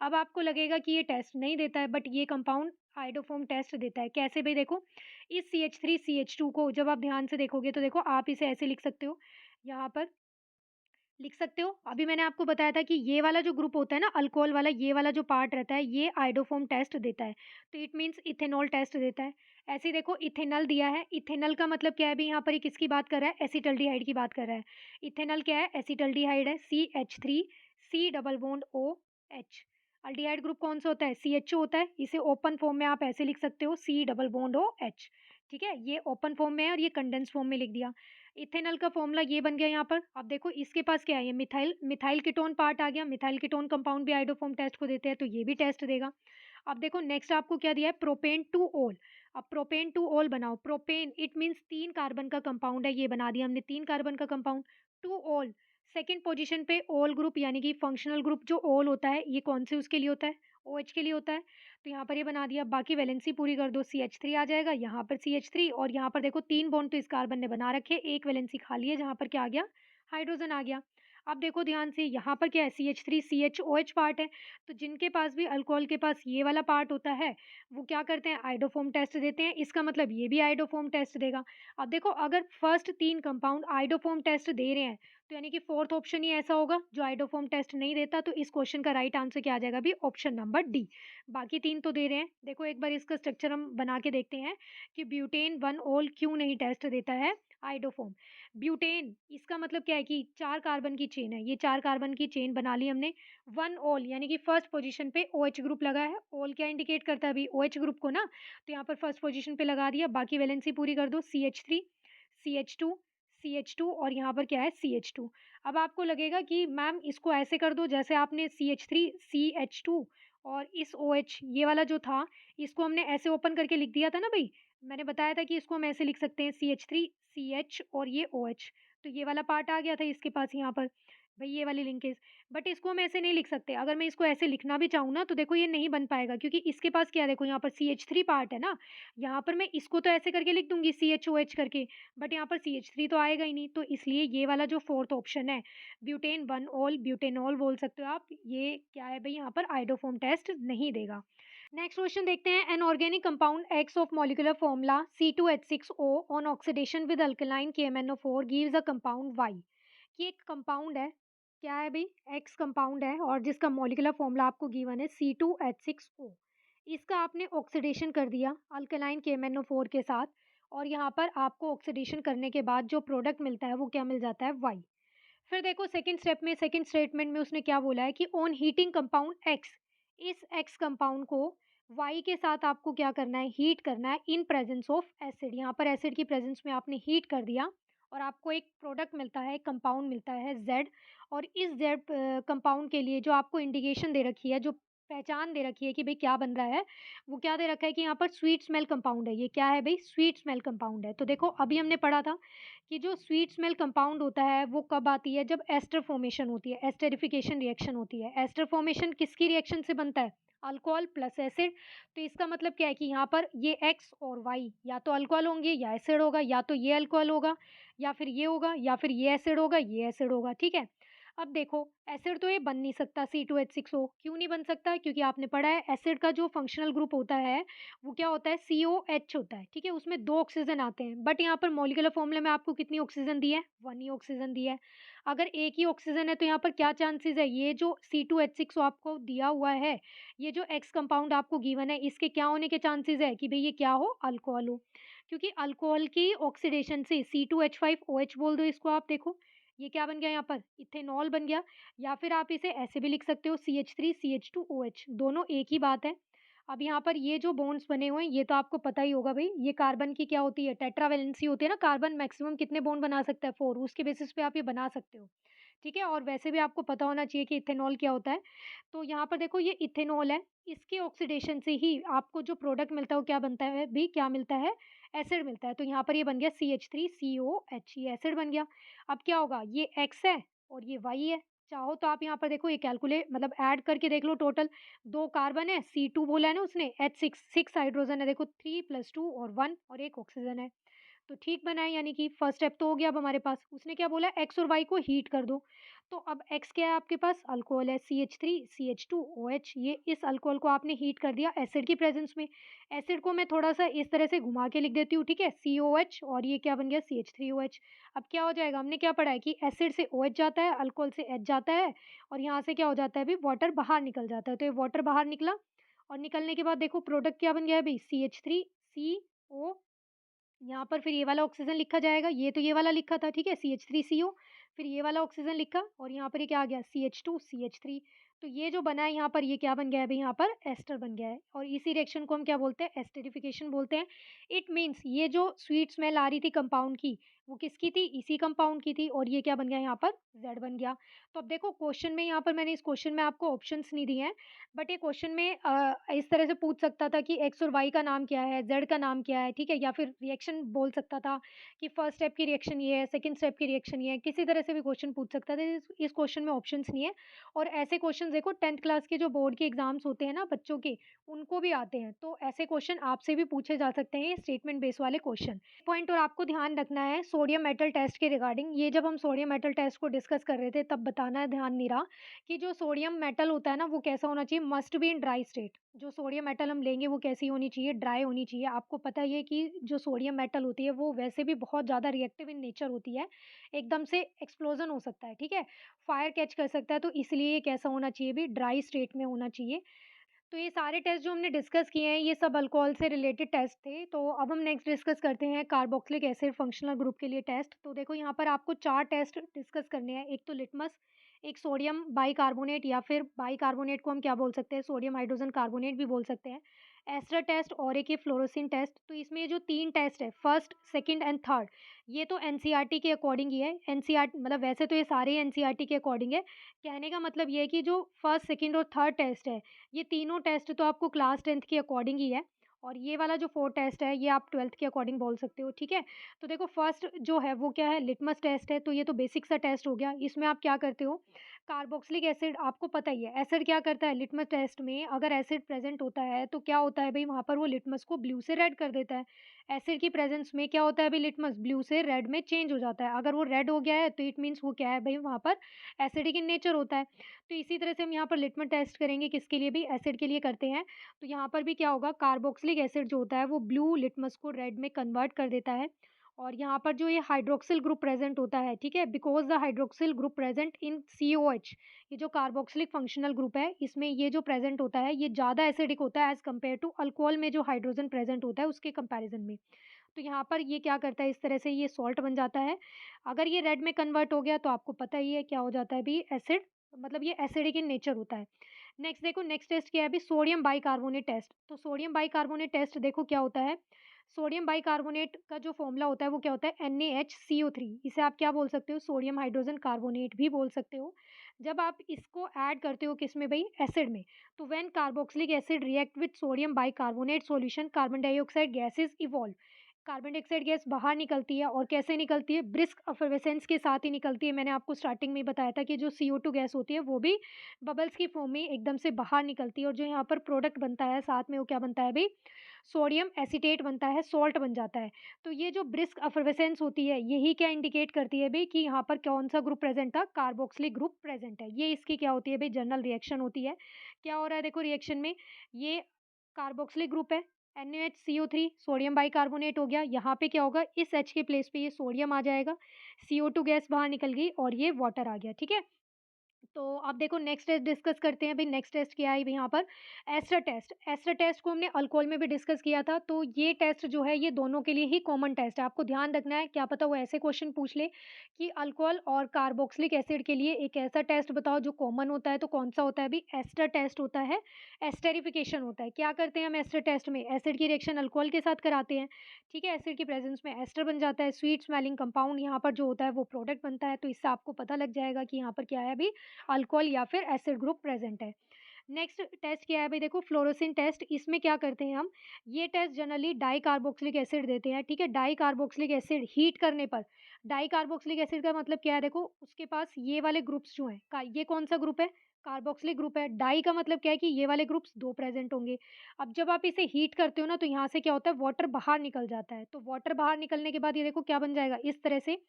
अब आपको लगेगा कि ये टेस्ट नहीं देता है, बट ये कंपाउंड आइडोफोम टेस्ट देता है। कैसे भाई, देखो इस CH3CH2 को जब आप ध्यान से देखोगे तो देखो आप इसे ऐसे लिख सकते हो, यहाँ पर लिख सकते हो। अभी मैंने आपको बताया था कि ये वाला जो ग्रुप होता है ना अल्कोहल वाला, ये वाला जो पार्ट रहता है ये आइडोफोम टेस्ट देता है। तो इट मीन्स इथेनॉल टेस्ट देता है। ऐसे ही देखो इथेनॉल दिया है, इथेनॉल का मतलब क्या है भी, यहाँ पर ये किसकी बात कर रहा है, एसिटल्डिहाइड की बात कर रहा है। इथेनॉल क्या है, एसिटल्डिहाइड है, CH3C double bond OH। Aldehyde group कौन सा होता है, CHO होता है। इसे ओपन फॉर्म में आप ऐसे लिख सकते हो, C डबल बॉन्ड OH। ठीक है, ये ओपन फॉर्म में है और ये कंडेंस फॉर्म में लिख दिया। इथेनॉल का फॉर्मूला ये बन गया यहाँ पर। अब देखो इसके पास क्या है, ये मिथाइल मिथाइल कीटोन पार्ट आ गया। मिथाइल कीटोन कंपाउंड भी आइडोफॉर्म टेस्ट को देते हैं तो ये भी टेस्ट देगा। अब देखो नेक्स्ट आपको क्या दिया है, प्रोपेन टू ओल। अब प्रोपेन टू ओल बनाओ, प्रोपेन इट मीन्स 3 कार्बन का कंपाउंड है, ये बना दिया हमने 3 कार्बन का कंपाउंड। टू ओल सेकेंड पोजीशन पे ओल ग्रुप, यानी कि फंक्शनल ग्रुप जो ओल होता है ये कौन से उसके लिए होता है, OH के लिए होता है। तो यहाँ पर ये बना दिया, बाकी वैलेंसी पूरी कर दो, CH3 आ जाएगा, यहाँ पर CH3, और यहाँ पर देखो 3 बॉन्ड तो इस कार्बन ने बना रखे, एक वैलेंसी खाली है जहाँ पर क्या आ गया, हाइड्रोजन आ गया। अब देखो ध्यान से, यहाँ पर क्या है, CH3CHOH पार्ट है। तो जिनके पास भी अल्कोहल के पास ये वाला पार्ट होता है वो क्या करते हैं, आइडोफोम टेस्ट देते हैं। इसका मतलब ये भी आइडोफोम टेस्ट देगा। अब देखो अगर फर्स्ट 3 कंपाउंड आइडोफोम टेस्ट दे रहे हैं तो यानी कि फोर्थ ऑप्शन ही ऐसा होगा जो आइडोफॉर्म टेस्ट नहीं देता, तो इस क्वेश्चन का राइट आंसर क्या आ जाएगा भी? Option number D. बाकी 3 तो दे रहे हैं। देखो एक बार इसका स्ट्रक्चर हम बना के देखते हैं कि ब्यूटेन 1 ऑल क्यों नहीं टेस्ट देता है आइडोफॉर्म। ब्यूटेन इसका मतलब क्या है कि 4 कार्बन की चेन है, ये 4 कार्बन की चेन बना ली हमने। 1 ऑल यानी कि फर्स्ट पोजीशन पे OH ग्रुप लगा है। ऑल क्या इंडिकेट करता है अभी? OH ग्रुप को ना, तो यहाँ पर फर्स्ट पोजीशन पे लगा दिया। बाकी वैलेंसी पूरी कर दो, CH3 CH2 CH2 और यहाँ पर क्या है CH2। अब आपको लगेगा कि मैम इसको ऐसे कर दो जैसे आपने CH3 CH2 और इस OH ये वाला जो था इसको हमने ऐसे ओपन करके लिख दिया था ना भाई। मैंने बताया था कि इसको हम ऐसे लिख सकते हैं CH3 CH और ये OH। तो ये वाला पार्ट आ गया था इसके पास यहाँ पर भाई, ये वाली लिंकेज। बट इसको हम ऐसे नहीं लिख सकते। अगर मैं इसको ऐसे लिखना भी चाहूँ ना तो देखो ये नहीं बन पाएगा, क्योंकि इसके पास क्या है, देखो यहाँ पर CH3 पार्ट है ना। यहाँ पर मैं इसको तो ऐसे करके लिख दूंगी CHOH करके, बट यहाँ पर CH3 तो आएगा ही नहीं। तो इसलिए ये वाला जो फोर्थ ऑप्शन है ब्यूटेन 1 ऑल ब्यूटेनॉल बोल सकते हो आप, ये क्या है भाई, यहाँ पर आइडोफॉर्म टेस्ट नहीं देगा। नेक्स्ट क्वेश्चन देखते हैं। An organic compound X of molecular formula C2H6O on oxidation with alkaline KMnO4 gives a compound Y। ये एक कंपाउंड है, क्या है भाई? X कंपाउंड है और जिसका मॉलिक्यूलर फॉर्मूला आपको गिवन है C2H6O। इसका आपने ऑक्सीडेशन कर दिया अल्कलाइन KMnO4 के साथ, और यहाँ पर आपको ऑक्सीडेशन करने के बाद जो प्रोडक्ट मिलता है वो क्या मिल जाता है? Y। फिर देखो सेकंड स्टेप में, सेकंड स्टेटमेंट में उसने क्या बोला है कि ऑन हीटिंग कंपाउंड एक्स, इस एक्स कंपाउंड को वाई के साथ आपको क्या करना है? हीट करना है इन प्रेजेंस ऑफ एसिड। यहाँ पर एसिड की प्रेजेंस में आपने हीट कर दिया और आपको एक प्रोडक्ट मिलता है, एक कंपाउंड मिलता है जेड। और इस जेड कंपाउंड के लिए जो आपको इंडिकेशन दे रखी है, जो पहचान दे रखी है कि भाई क्या बन रहा है, वो क्या दे रखा है कि यहाँ पर स्वीट स्मेल कंपाउंड है। ये क्या है भाई? स्वीट स्मेल कंपाउंड है। तो देखो अभी हमने पढ़ा था कि जो स्वीट स्मेल कंपाउंड होता है वो कब आती है? जब एस्टर फॉर्मेशन होती है, एस्टरिफिकेशन रिएक्शन होती है। एस्टर फॉर्मेशन किसकी रिएक्शन से बनता है? Alcohol plus acid. तो इसका मतलब क्या है कि यहाँ पर ये एक्स और वाई या तो अल्कोहल होंगे या एसिड होगा, या तो ये अल्कोहल होगा या फिर ये होगा, या फिर ये एसिड होगा ये एसिड होगा, ठीक है। अब देखो एसिड तो ये बन नहीं सकता C2H6O। क्यों नहीं बन सकता? क्योंकि आपने पढ़ा है एसिड का जो फंक्शनल ग्रुप होता है वो क्या होता है? COH होता है, ठीक है। उसमें 2 ऑक्सीजन आते हैं, बट यहाँ पर मॉलिक्यूलर फॉर्मूले में आपको कितनी ऑक्सीजन दी है? 1 ही ऑक्सीजन दी है। अगर एक ही ऑक्सीजन है तो यहाँ पर क्या चांसेस है? ये जो C2H6O आपको दिया हुआ है, ये जो एक्स कंपाउंड आपको गिवन है, इसके क्या होने के चांसेस है कि भाई ये क्या हो? अल्कोहल हो। क्योंकि अल्कोहल की ऑक्सीडेशन से C2H5OH बोल दो इसको आप, देखो ये क्या बन गया? यहाँ पर इथेनॉल बन गया। या फिर आप इसे ऐसे भी लिख सकते हो CH3CH2OH, दोनों एक ही बात है। अब यहाँ पर ये जो बॉन्ड्स बने हुए हैं ये तो आपको पता ही होगा भाई, ये कार्बन की क्या होती है? टेट्रावैलेंसी होती है ना। कार्बन मैक्सिमम कितने बॉन्ड बना सकता है? 4। उसके बेसिस पे आप ये बना सकते हो, ठीक है। और वैसे भी आपको पता होना चाहिए कि इथेनॉल क्या होता है। तो यहाँ पर देखो ये इथेनॉल है, इसके ऑक्सीडेशन से ही आपको जो प्रोडक्ट मिलता है वो क्या बनता है भी? क्या मिलता है? एसिड मिलता है। तो यहाँ पर ये बन गया CH3COH, ये एसिड बन गया। अब क्या होगा? ये X है और ये Y है। चाहो तो आप यहाँ पर देखो ये कैलकुलेट मतलब ऐड करके देख लो। टोटल 2 कार्बन है, C2 बोला है ना उसने, H6 6 हाइड्रोजन है, देखो 3 + 2 और 1 और 1 ऑक्सीजन है। तो ठीक बना है, यानी कि फर्स्ट स्टेप तो हो गया अब हमारे पास। उसने क्या बोला? एक्स और वाई को हीट कर दो। तो अब एक्स क्या है आपके पास? अल्कोहल है CH3CH2OH। ये इस अल्कोहल को आपने हीट कर दिया एसिड की प्रेजेंस में। एसिड को मैं थोड़ा सा इस तरह से घुमा के लिख देती हूँ, ठीक है, COH, और ये क्या बन गया? CH3OH। अब क्या हो जाएगा? हमने क्या पढ़ा है कि एसिड से OH जाता है, अल्कोहल से H जाता है, और यहाँ से क्या हो जाता है अभी? वाटर बाहर निकल जाता है। तो ये वाटर बाहर निकला, और निकलने के बाद देखो प्रोडक्ट क्या बन गया है भाई? CH3CO। यहाँ पर फिर ये वाला ऑक्सीजन लिखा जाएगा, ये तो ये वाला लिखा था, ठीक है, CH3CO। फिर ये वाला ऑक्सीजन लिखा और यहाँ पर ये क्या आ गया? CH2CH3। तो ये जो बना है यहाँ पर, ये क्या बन गया है भाई? यहाँ पर एस्टर बन गया है, और इसी रिएक्शन को हम क्या बोलते हैं? एस्टरिफिकेशन बोलते हैं। इट मीन्स ये जो स्वीट स्मेल आ रही थी कंपाउंड की, वो किसकी थी? इसी कंपाउंड की थी, और ये क्या बन गया यहाँ पर? जेड बन गया। तो अब देखो क्वेश्चन में, यहाँ पर मैंने इस क्वेश्चन में आपको ऑप्शंस नहीं दिए हैं, बट ये क्वेश्चन में इस तरह से पूछ सकता था कि एक्स और वाई का नाम क्या है, जेड का नाम क्या है, ठीक है, या फिर रिएक्शन बोल सकता था कि फर्स्ट स्टेप की रिएक्शन ये है, सेकंड स्टेप की रिएक्शन ये है। किसी तरह से भी क्वेश्चन पूछ सकता था। इस क्वेश्चन में ऑप्शंस नहीं है। और ऐसे क्वेश्चन देखो 10th क्लास के जो बोर्ड के एग्जाम्स होते हैं ना बच्चों के, उनको भी आते हैं। तो ऐसे क्वेश्चन आपसे भी पूछे जा सकते हैं, स्टेटमेंट बेस वाले क्वेश्चन। पॉइंट और आपको ध्यान रखना है, सोडियम मेटल टेस्ट के रिगार्डिंग, ये जब हम सोडियम मेटल टेस्ट को डिस्कस कर रहे थे तब बताना ध्यान नहीं रहा कि जो सोडियम मेटल होता है ना वो कैसा होना चाहिए, must be in dry state. जो सोडियम मेटल हम लेंगे वो कैसी होनी चाहिए, ड्राई होनी चाहिए। आपको पता ही है कि जो सोडियम मेटल होती है वो वैसे भी बहुत ज़्यादा रिएक्टिव इन नेचर होती है, एकदम से एक्सप्लोजन हो सकता है, ठीक है? फायर कैच कर सकता है, तो इसलिए ये कैसा होना चाहिए भी, ड्राई स्टेट में होना चाहिए। तो ये सारे टेस्ट जो हमने डिस्कस किए हैं, ये सब अल्कोहल से रिलेटेड टेस्ट थे। तो अब हम नेक्स्ट डिस्कस करते हैं कार्बोक्सिलिक एसिड फंक्शनल ग्रुप के लिए टेस्ट। तो देखो यहाँ पर आपको 4 टेस्ट डिस्कस करने हैं। एक तो लिटमस, एक सोडियम बाइकार्बोनेट या फिर बाइकार्बोनेट को हम क्या बोल सकते हैं, सोडियम हाइड्रोजन कार्बोनेट भी बोल सकते हैं। एस्टर टेस्ट और एक ये फ्लोरोसिन टेस्ट। तो इसमें ये जो 3 टेस्ट है, फर्स्ट, सेकंड एंड थर्ड, ये तो एनसीईआरटी के अकॉर्डिंग ही है। एनसीईआरटी मतलब वैसे तो ये सारे एनसीईआरटी के अकॉर्डिंग है। कहने का मतलब ये है कि जो फर्स्ट, सेकंड और थर्ड टेस्ट है, ये तीनों टेस्ट तो आपको क्लास 10th के अकॉर्डिंग ही है, और ये वाला जो 4 टेस्ट है ये आप 12th के अकॉर्डिंग बोल सकते हो, ठीक है? तो देखो फर्स्ट जो है वो क्या है, लिटमस टेस्ट है। तो ये तो बेसिक सा टेस्ट हो गया। इसमें आप क्या करते हो, कार्बोक्सिलिक एसिड, आपको पता ही है एसिड क्या करता है लिटमस टेस्ट में, अगर एसिड प्रेजेंट होता है तो क्या होता है भई, वहाँ पर वो लिटमस को ब्लू से रेड कर देता है। एसिड की प्रेजेंस में क्या होता है भई, लिटमस ब्लू से रेड में चेंज हो जाता है। अगर वो रेड हो गया है तो इट मीन्स वो क्या है भई, वहाँ पर एसिडिक इन नेचर होता है। तो इसी तरह से हम यहाँ पर लिटमस टेस्ट करेंगे, किसके लिए भी, एसिड के लिए करते हैं। तो यहाँ पर भी क्या होगा, कार्बोक्सिलिक एसिड जो होता है वो ब्लू लिटमस को रेड में कन्वर्ट कर देता है। और यहाँ पर जो ये हाइड्रोक्सिल ग्रुप प्रेजेंट होता है, ठीक है, because the hydroxyl group present in COH, ये जो कार्बोक्सिलिक फंक्शनल ग्रुप है इसमें ये जो प्रेजेंट होता है ये ज़्यादा एसिडिक होता है एज कम्पेयर टू अल्कोहल में जो हाइड्रोजन प्रेजेंट होता है उसके कंपैरिजन में। तो यहाँ पर ये क्या करता है, इस तरह से ये सॉल्ट बन जाता है। अगर ये रेड में कन्वर्ट हो गया तो आपको पता ही है क्या हो जाता है भी, एसिड, मतलब ये एसिडिक इन नेचर होता है। नेक्स्ट देखो, नेक्स्ट टेस्ट क्या है अभी, सोडियम बाइकार्बोनेट टेस्ट। तो सोडियम बाइकार्बोनेट टेस्ट देखो क्या होता है, सोडियम बाइकार्बोनेट का जो फॉर्मूला होता है वो क्या होता है, NaHCO3। इसे आप क्या बोल सकते हो, सोडियम हाइड्रोजन कार्बोनेट भी बोल सकते हो। जब आप इसको ऐड करते हो किसमें भाई, एसिड में, तो when carboxylic acid react with sodium bicarbonate solution, carbon dioxide gases evolve. Carbon dioxide gas बाहर निकलती है, और कैसे निकलती है, ब्रिस्क एफर्वेसेंस के साथ ही निकलती है। मैंने आपको स्टार्टिंग में ही बताया था कि जो CO2 गैस होती है वो भी बबल्स की फॉर्म में एकदम से बाहर निकलती है, और जो यहाँ पर प्रोडक्ट बनता है साथ में वो क्या बनता है भाई, सोडियम एसीटेट बनता है, सॉल्ट बन जाता है। तो ये जो ब्रिस्क एफर्वेसेंस होती है यही क्या इंडिकेट करती है भाई कि यहाँ पर कौन सा ग्रुप प्रेजेंट था, कार्बोक्सिलिक ग्रुप प्रेजेंट है। ये इसकी क्या होती है भाई, जनरल रिएक्शन होती है। क्या हो रहा है देखो रिएक्शन में, ये कार्बोक्सिलिक ग्रुप है, NaHCO3 सोडियम बाइकार्बोनेट हो गया। यहाँ पे क्या होगा, इस H के प्लेस पे ये सोडियम आ जाएगा, CO2 गैस बाहर निकल गई और ये वाटर आ गया, ठीक है? तो अब देखो नेक्स्ट टेस्ट डिस्कस करते हैं। भाई नेक्स्ट टेस्ट क्या है भाई, यहाँ पर एस्टर टेस्ट। एस्टर टेस्ट को हमने अल्कोहल में भी डिस्कस किया था। तो ये टेस्ट जो है ये दोनों के लिए ही कॉमन टेस्ट है, आपको ध्यान रखना है। क्या पता वो ऐसे क्वेश्चन पूछ ले कि अल्कोहल और कार्बोक्सिलिक एसिड के लिए एक ऐसा टेस्ट बताओ जो कॉमन होता है, तो कौन सा होता है भाई, एस्टर टेस्ट होता है। एस्टेरिफिकेशन होता है। क्या करते हैं हम एस्टर टेस्ट में, एसिड की रिएक्शन अल्कोहल के साथ कराते हैं, ठीक है, एसिड की प्रेजेंस में एस्टर बन जाता है, स्वीट स्मेलिंग कंपाउंड यहाँ पर जो होता है वो प्रोडक्ट बनता है। तो इससे आपको पता लग जाएगा कि यहाँ पर क्या है अभी, अल्कोहल या फिर एसिड ग्रुप प्रेजेंट है। नेक्स्ट टेस्ट क्या है भाई, देखो फ्लोरोसिन टेस्ट। इसमें क्या करते हैं हम, ये test generally dicarboxylic acid देते हैं, ठीक है। डाई कार्बोक्सिलिक एसिड हीट करने पर, डाई कार्बोक्सिलिक एसिड का मतलब क्या है, देखो उसके पास ये वाले ग्रुप्स जो हैं ये कौन सा ग्रुप है, कार्बोक्सिलिक ग्रुप है। डाई का मतलब क्या है कि ये वाले ग्रुप्स दो प्रेजेंट होंगे। अब जब आप इसे हीट करते हो ना तो यहाँ से क्या होता है, वाटर बाहर निकल जाता है। तो वाटर बाहर निकलने के बाद ये देखो क्या बन जाएगा, इस तरह से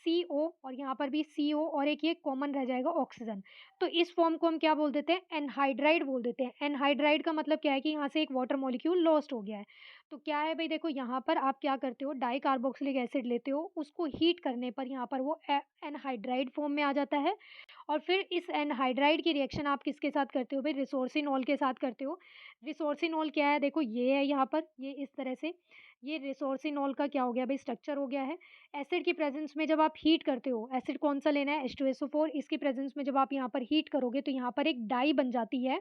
CO, और यहाँ पर भी CO, और एक ये कॉमन रह जाएगा ऑक्सीजन। तो इस फॉर्म को हम क्या बोल देते हैं, एनहाइड्राइड बोल देते हैं। एनहाइड्राइड का मतलब क्या है कि यहाँ से एक वाटर मॉलिक्यूल लॉस्ट हो गया है। तो क्या है भाई, देखो यहाँ पर आप क्या करते हो, डाई कार्बोक्सिलिक एसिड लेते हो, उसको हीट करने पर यहाँ पर वो एनहाइड्राइड फॉर्म में आ जाता है। और फिर इस एनहाइड्राइड की रिएक्शन आप किसके साथ करते हो भाई, रिसोर्सिनॉल के साथ करते हो। रिसोर्सिनॉल क्या है, देखो ये है यहाँ पर, ये इस तरह से, ये रिसोर्सिनॉल का क्या हो गया भाई, स्ट्रक्चर हो गया है। एसिड की प्रेजेंस में जब आप हीट करते हो, एसिड कौन सा लेना है, H2SO4, इसकी प्रेजेंस में जब आप यहाँ पर हीट करोगे तो यहाँ पर एक डाई बन जाती है।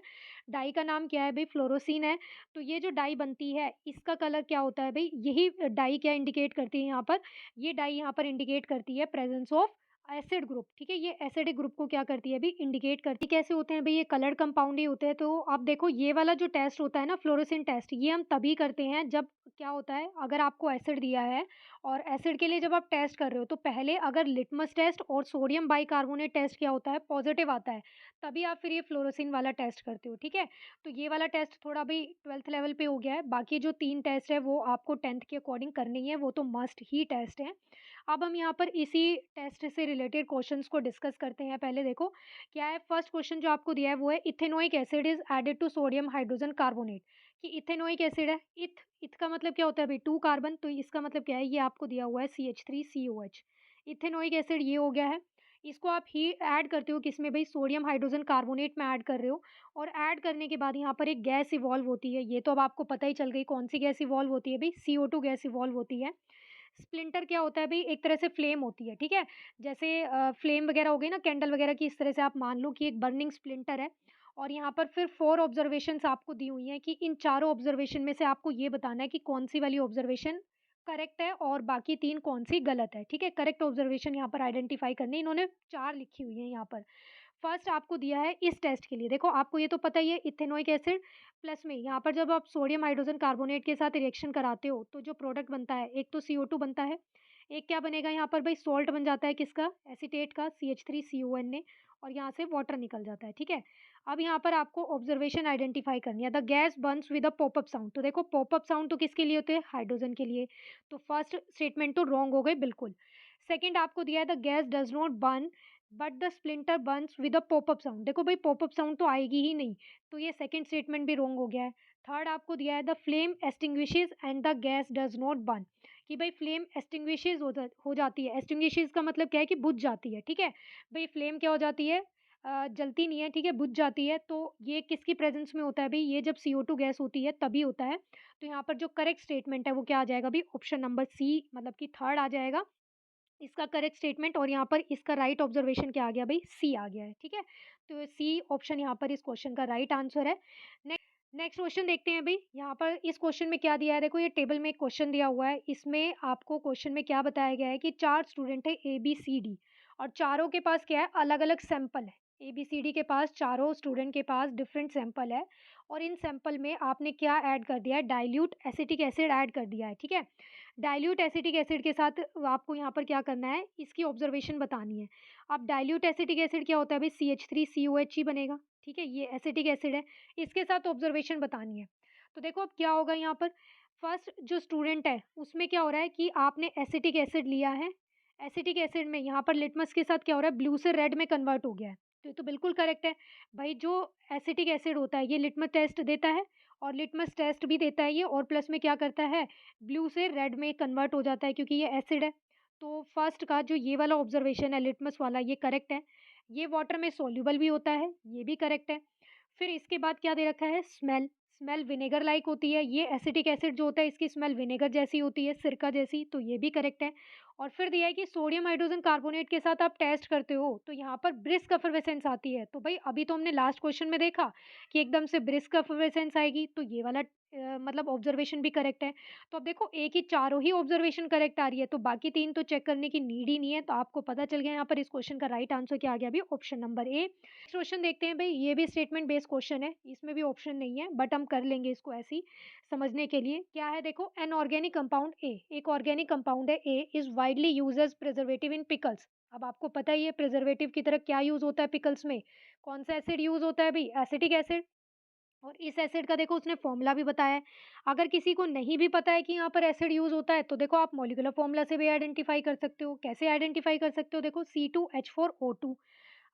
डाई का नाम क्या है भाई, फ्लोरोसिन है। तो ये जो डाई बनती है इसका कलर क्या होता है भाई, यही डाई क्या इंडिकेट करती है यहाँ पर, ये डाई यहाँ पर इंडिकेट करती है प्रेजेंस ऑफ एसिड ग्रुप, ठीक है। ये एसिडिक ग्रुप को क्या करती है अभी, इंडिकेट करती है। कैसे होते हैं भाई, ये कलर कंपाउंड ही होते हैं। तो आप देखो ये वाला जो टेस्ट होता है ना, फ्लोरोसिन टेस्ट, ये हम तभी करते हैं जब क्या होता है, अगर आपको एसिड दिया है और एसिड के लिए जब आप टेस्ट कर रहे हो, तो पहले अगर लिटमस टेस्ट और सोडियम बाइकार्बोनेट टेस्ट क्या होता है, पॉज़िटिव आता है, तभी आप फिर ये फ्लोरोसिन वाला टेस्ट करते हो, ठीक है? तो ये वाला टेस्ट थोड़ा अभी 12th लेवल पे हो गया है, बाकी जो 3 टेस्ट है, वो आपको 10th के अकॉर्डिंग करनी है, वो तो मस्ट ही टेस्ट हैं। अब हम यहाँ पर इसी टेस्ट से रिलेटेड क्वेश्चंस को डिस्कस करते हैं। पहले देखो, क्या है, फर्स्ट क्वेश्चन जो आपको दिया है, वो है ethanoic acid is added to sodium hydrogen carbonate. कि इथेनोइक एसिड है, इथ का मतलब क्या होता है भई, 2 कार्बन, तो इसका मतलब क्या है, ये आपको दिया हुआ है CH3COH। इथेनोइक एसिड ये हो गया है, इसको आप ही ऐड करते हो किसमें भई, सोडियम हाइड्रोजन कार्बोनेट में ऐड कर रहे हो, और ऐड करने के बाद यहाँ पर एक गैस इवॉल्व होती है, ये तो अब आपको पता ही चल गई कौन-सी गैस इवॉल्व होती है भई, CO2 गैस इवॉल्व होती है। स्प्लिंटर क्या होता है भई, एक तरह से फ्लेम होती है, ठीक है? जैसे फ्लेम वगैरह हो गई ना कैंडल वगैरह की, इस तरह से आप मान लो कि एक बर्निंग स्प्लिंटर है, और यहाँ पर फिर 4 ऑब्जर्वेशंस आपको दी हुई हैं कि इन चारों ऑब्जर्वेशन में से आपको ये बताना है कि कौन-सी वाली ऑब्जर्वेशन करेक्ट है और बाकी 3 कौन-सी गलत है, ठीक है? करेक्ट ऑब्जर्वेशन यहाँ पर आइडेंटिफाई करनी है, इन्होंने 4 लिखी हुई हैं यहाँ पर। फर्स्ट आपको दिया है इस टेस्ट के लिए, देखो आपको ये तो पता ही है, इथेनोइक एसिड प्लस में यहाँ पर जब आप सोडियम हाइड्रोजन कार्बोनेट के साथ रिएक्शन कराते हो, तो जो प्रोडक्ट बनता है, एक तो CO2 बनता है, एक क्या बनेगा यहाँ पर भई, सॉल्ट बन जाता है किसका, एसीटेट का, CH3CONA, और यहाँ से वाटर निकल जाता है, ठीक है? अब यहाँ पर आपको ऑब्जर्वेशन आइडेंटिफाई करनी है, the gas Burns with a popup sound. तो देखो पॉपअप साउंड तो किसके लिए होते हैं, हाइड्रोजन के लिए, तो फर्स्ट स्टेटमेंट तो रॉन्ग हो गई बिल्कुल। सेकंड आपको दिया है, the gas does not burn but the splinter Burns with a popup sound. देखो भाई पॉपअप साउंड तो आएगी ही नहीं, तो ये सेकंड स्टेटमेंट भी रॉन्ग हो गया है। थर्ड आपको दिया है, the flame extinguishes and the gas does not burn, कि भाई फ्लेम एक्सटिंग्विशेस हो जाती है, एक्सटिंग्विशेस का मतलब क्या है कि बुझ जाती है, ठीक है? भाई फ्लेम क्या हो जाती है, जलती नहीं है, ठीक है, बुझ जाती है, तो ये किसकी प्रेजेंस में होता है भई, ये जब CO2 गैस होती है तभी होता है। तो यहाँ पर जो करेक्ट स्टेटमेंट है वो क्या आ जाएगा भई, ऑप्शन नंबर सी, मतलब कि थर्ड आ जाएगा इसका करेक्ट स्टेटमेंट, और यहाँ पर इसका राइट ऑब्जर्वेशन क्या आ गया भई, सी आ गया है, ठीक है? तो सी ऑप्शन यहाँ पर इस क्वेश्चन का राइट आंसर है। नेक्स्ट क्वेश्चन देखते हैं भई, यहाँ पर इस क्वेश्चन में क्या दिया है, देखो ये टेबल में एक क्वेश्चन दिया हुआ है, इसमें आपको क्वेश्चन में क्या बताया गया है कि 4 स्टूडेंट है ABCD, और चारों के पास क्या है, अलग-अलग सैंपल है। ABCD के पास, चारों स्टूडेंट के पास डिफरेंट सैंपल है, और इन सैंपल में आपने क्या ऐड कर दिया है, डाइल्यूट एसिटिक एसिड ऐड कर दिया है, ठीक है? डाइल्यूट एसिटिक एसिड के साथ आपको यहाँ पर क्या करना है, इसकी ऑब्जर्वेशन बतानी है। अब डाइल्यूट एसिटिक एसिड क्या होता है भई, CH3COH ही बनेगा, ठीक है? ये एसिटिक एसिड है, इसके साथ ऑब्जर्वेशन बतानी है। तो देखो अब क्या होगा यहाँ पर, फर्स्ट जो स्टूडेंट है, उसमें क्या हो रहा है कि आपने एसिटिक एसिड लिया है, एसिटिक एसिड में यहाँ पर लिटमस के साथ क्या हो रहा है, ब्लू से रेड में कन्वर्ट हो गया है। तो ये तो बिल्कुल करेक्ट है। भाई जो एसिटिक एसिड होता है, ये लिटमस टेस्ट देता है, और लिटमस टेस्ट भी देता है ये, और प्लस में क्या करता है, ब्लू से रेड में कन्वर्ट हो जाता है, क्योंकि ये एसिड है। तो फर्स्ट का जो ये वाला ऑब्जर्वेशन है लिटमस वाला, ये करेक्ट है। ये वाटर में सॉल्युबल भी होता है, ये भी करेक्ट है। फिर इसके बाद क्या दे रखा है, स्मेल, स्मेल विनेगर लाइक होती है, ये एसिटिक एसिड जो होता है इसकी स्मेल विनेगर जैसी होती है, सिरका जैसी, तो ये भी करेक्ट है। और फिर दिया है कि सोडियम हाइड्रोजन कार्बोनेट के साथ आप टेस्ट करते हो, तो यहाँ पर ब्रिस्क एफर्वेसेंस आती है। तो भाई अभी तो हमने लास्ट क्वेश्चन में देखा कि एकदम से ब्रिस्क एफर्वेसेंस आएगी, तो ये वाला मतलब ऑब्जर्वेशन भी करेक्ट है। तो अब देखो एक ही, चारों ही ऑब्जर्वेशन करेक्ट आ रही है, तो बाकी 3 तो चेक करने की नीड ही नहीं है, तो आपको पता चल गया यहाँ पर इस क्वेश्चन का राइट आंसर क्या आ गया अभी, option number A. Next question देखते हैं भई, ये भी स्टेटमेंट बेस्ड क्वेश्चन है, इसमें भी ऑप्शन नहीं है, बट हम कर लेंगे इसको ऐसे ही समझने के लिए। क्या है देखो, एन ऑर्गेनिक कंपाउंड ए, एक ऑर्गेनिक कंपाउंड है A, is widely used as preservative in pickles. अब आपको पता ही है प्रिजर्वेटिव की तरह क्या यूज़ होता है पिकल्स में, कौन-सा एसिड यूज़ होता है भई, एसिटिक एसिड। और इस एसिड का देखो उसने फ़ॉर्मूला भी बताया है। अगर किसी को नहीं भी पता है कि यहाँ पर एसिड यूज़ होता है, तो देखो आप मॉलिक्यूलर फ़ॉर्मूला से भी आइडेंटिफ़ाई कर सकते हो। कैसे आइडेंटिफ़ाई कर सकते हो, देखो C2H4O2।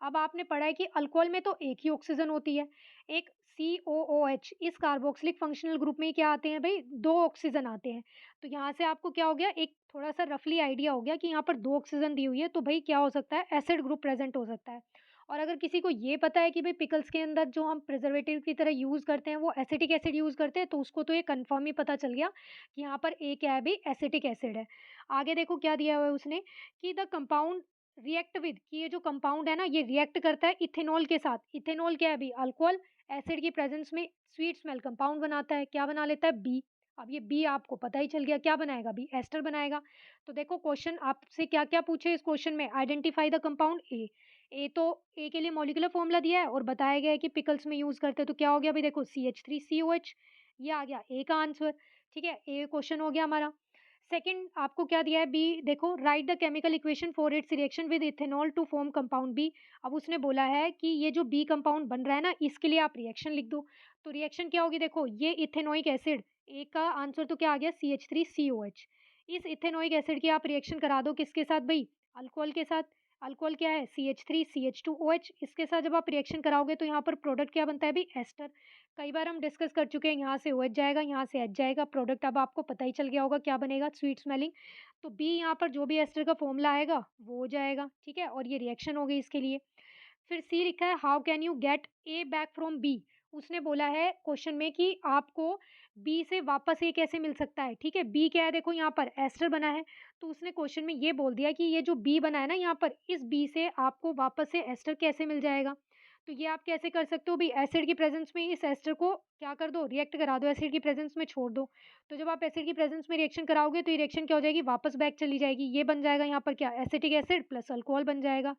अब आपने पढ़ा है कि अल्कोहल में तो एक ही ऑक्सीजन होती है, एक COOH, इस कार्बोक्सिलिक फंक्शनल ग्रुप में क्या आते हैं भई, 2 ऑक्सीजन आते हैं। तो यहाँ से आपको क्या हो गया, एक थोड़ा-सा रफली आइडिया हो गया कि यहाँ पर 2 ऑक्सीजन दी हुई है, तो भई क्या हो सकता है, एसिड ग्रुप प्रेज़ेंट हो सकता है। और अगर किसी को ये पता है कि भई पिकल्स के अंदर जो हम प्रिजर्वेटिव की तरह यूज़ करते हैं, वो एसिटिक एसिड यूज़ करते हैं, तो उसको तो ये कन्फर्म ही पता चल गया कि यहाँ पर ए क्या है भई, एसिटिक एसिड है। आगे देखो क्या दिया हुआ है उसने, कि द कंपाउंड रिएक्ट विद, कि ये जो कंपाउंड है ना, ये रिएक्ट करता है इथेनॉल के साथ। इथेनॉल क्या है भई, अल्कोहल, एसिड की प्रेज़ेंस में स्वीट स्मेल कंपाउंड बनाता है, क्या बना लेता है, बी। अब ये बी आपको पता ही चल गया, क्या बनाएगा बी, एस्टर बनाएगा। तो देखो क्वेश्चन आपसे क्या-क्या पूछे इस क्वेश्चन में, आइडेंटिफाई द कंपाउंड ए। ए तो, ए के लिए मॉलिक्यूलर फ़ॉर्मूला दिया है और बताया गया है कि पिकल्स में यूज़ करते हैं, तो क्या हो गया अभी देखो, CH3COH, ये आ गया ए का आंसर, ठीक है? ए क्वेश्चन हो गया हमारा। सेकंड आपको क्या दिया है, बी देखो, write the chemical equation for its reaction with ethanol to form compound B. अब उसने बोला है कि ये जो बी कंपाउंड बन रहा है ना, इसके लिए आप रिएक्शन लिख दो। तो रिएक्शन क्या होगी, देखो ये इथेनोइक एसिड, ए का आंसर तो क्या आ गया, CH3COH। इस इथेनोइक एसिड की आप रिएक्शन करा दो किसके साथ भई, अल्कोहल के साथ। अल्कोहल क्या है, CH3CH2OH। इसके साथ जब आप रिएक्शन कराओगे तो यहाँ पर प्रोडक्ट क्या बनता है भई, एस्टर। कई बार हम डिस्कस कर चुके हैं, यहाँ से OH जाएगा, यहाँ से H जाएगा, प्रोडक्ट अब आपको पता ही चल गया होगा क्या बनेगा, स्वीट स्मेलिंग। तो बी यहाँ पर जो भी एस्टर का फॉर्मूला आएगा वो हो जाएगा, ठीक है? और ये रिएक्शन हो गई इसके लिए। फिर सी लिखा है, how can you get A back from B. उसने बोला है क्वेश्चन में कि आपको बी से वापस ए कैसे मिल सकता है, ठीक है? बी क्या है, देखो यहाँ पर एस्टर बना है, तो उसने क्वेश्चन में ये बोल दिया कि ये जो बी बना है ना यहाँ पर, इस बी से आपको वापस से एस्टर कैसे मिल जाएगा। तो ये आप कैसे कर सकते हो, भी एसिड की प्रेजेंस में इस एस्टर को क्या कर दो, रिएक्ट करा दो, एसिड की प्रेजेंस में छोड़ दो। तो जब आप एसिड की प्रेजेंस में रिएक्शन कराओगे तो ये रिएक्शन क्या हो जाएगी, वापस बैक चली जाएगी। ये बन जाएगा यहाँ पर क्या, एसिटिक एसिड प्लस अल्कोहल बन जाएगा।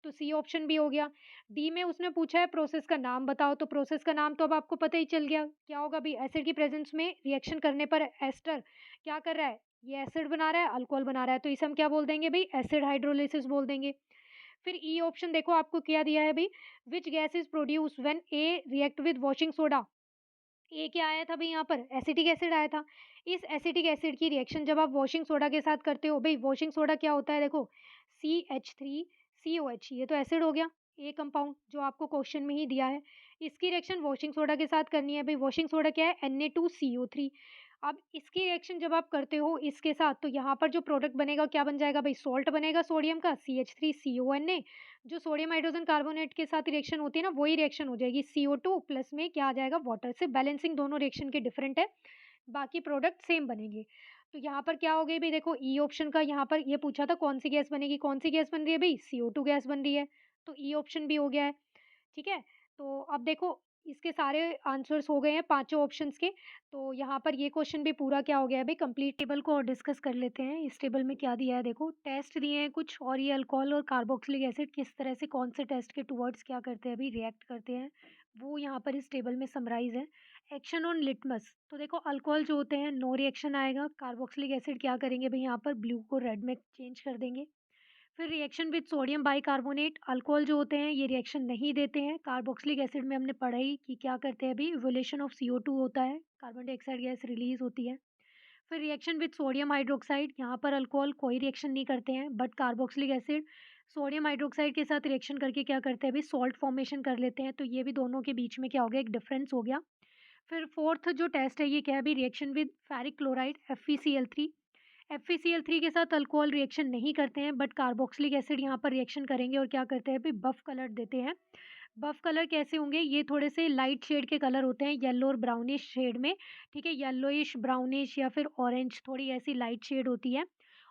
तो सी ऑप्शन भी हो गया। डी में उसने पूछा है प्रोसेस का नाम बताओ, तो प्रोसेस का नाम तो अब आपको पता ही चल गया, क्या होगा भी, एसिड की प्रेजेंस में रिएक्शन करने पर एस्टर क्या कर रहा है, ये एसिड बना रहा है, अल्कोहल बना रहा है, तो इसे हम क्या बोल देंगे भाई, एसिड हाइड्रोलिसिस बोल देंगे। फिर ई ऑप्शन देखो आपको क्या दिया है भाई, which gas is produce when A react with washing soda. A क्या आया था भाई यहाँ पर, एसिटिक एसिड आया था। इस एसिटिक एसिड की रिएक्शन जब आप वॉशिंग सोडा के साथ करते हो, भाई वॉशिंग सोडा क्या होता है, देखो CH3COH, ये तो एसिड हो गया, ए कंपाउंड जो आपको क्वेश्चन में ही दिया है। इसकी रिएक्शन वॉशिंग सोडा के साथ करनी है, भाई वॉशिंग सोडा क्या है, Na2CO3। अब इसकी रिएक्शन जब आप करते हो इसके साथ, तो यहाँ पर जो प्रोडक्ट बनेगा क्या बन जाएगा भाई, सॉल्ट बनेगा सोडियम का, CH3CONA। जो सोडियम हाइड्रोजन कार्बोनेट के साथ रिएक्शन होती है ना, वही रिएक्शन हो जाएगी, CO2 प्लस में क्या आ जाएगा, वाटर से। बैलेंसिंग दोनों रिएक्शन के डिफरेंट है, बाकी प्रोडक्ट सेम बनेंगे। तो यहाँ पर क्या हो गई भाई, देखो ई ऑप्शन का यहाँ पर ये पूछा था कौन सी गैस बनेगी, कौन सी गैस बन रही है भाई, CO2 गैस बन रही है, तो ई ऑप्शन भी हो गया है। ठीक है? तो अब देखो इसके सारे आंसर्स हो गए हैं पाँचों ऑप्शंस के। तो यहाँ पर ये क्वेश्चन भी पूरा क्या हो गया है भई, कंप्लीट। टेबल को और डिस्कस कर लेते हैं। इस टेबल में क्या दिया है देखो, टेस्ट दिए हैं कुछ, और ये अल्कोहल और कार्बोक्सिलिक एसिड किस तरह से कौन से टेस्ट के टुवर्ड्स क्या करते हैं अभी, रिएक्ट करते हैं, वो यहाँ पर इस टेबल में समराइज़ है। एक्शन ऑन लिटमस, तो देखो अल्कोहल जो होते हैं नो रिएक्शन आएगा, कार्बोक्सिलिक एसिड क्या करेंगे भई, यहाँ पर ब्लू को रेड में चेंज कर देंगे। फिर reaction with sodium bicarbonate, alcohol जो होते हैं ये रिएक्शन नहीं देते हैं। कार्बोक्सिलिक एसिड में हमने पढ़ा ही कि क्या करते हैं अभी, इवोल्यूशन ऑफ CO2 होता है, कार्बन डाइऑक्साइड गैस रिलीज होती है। फिर रिएक्शन विद सोडियम हाइड्रोक्साइड, यहाँ पर अल्कोहल कोई रिएक्शन नहीं करते हैं, but carboxylic acid sodium hydroxide के साथ रिएक्शन करके क्या करते हैं अभी, सॉल्ट फॉर्मेशन कर लेते हैं। तो ये भी दोनों के बीच में क्या हो गया, एक डिफरेंस हो गया। फिर फोर्थ जो टेस्ट है ये क्या है अभी, reaction with ferric chloride FeCl3। FeCl3 के साथ अल्कोहल रिएक्शन नहीं करते हैं, बट कार्बोक्सिलिक एसिड यहाँ पर रिएक्शन करेंगे और क्या करते हैं, बफ कलर देते हैं। बफ कलर कैसे होंगे, ये थोड़े से लाइट शेड के कलर होते हैं, येलो और ब्राउनिश शेड में। ठीक है, येलोइश ब्राउनिश या फिर ऑरेंज, थोड़ी ऐसी लाइट शेड होती है।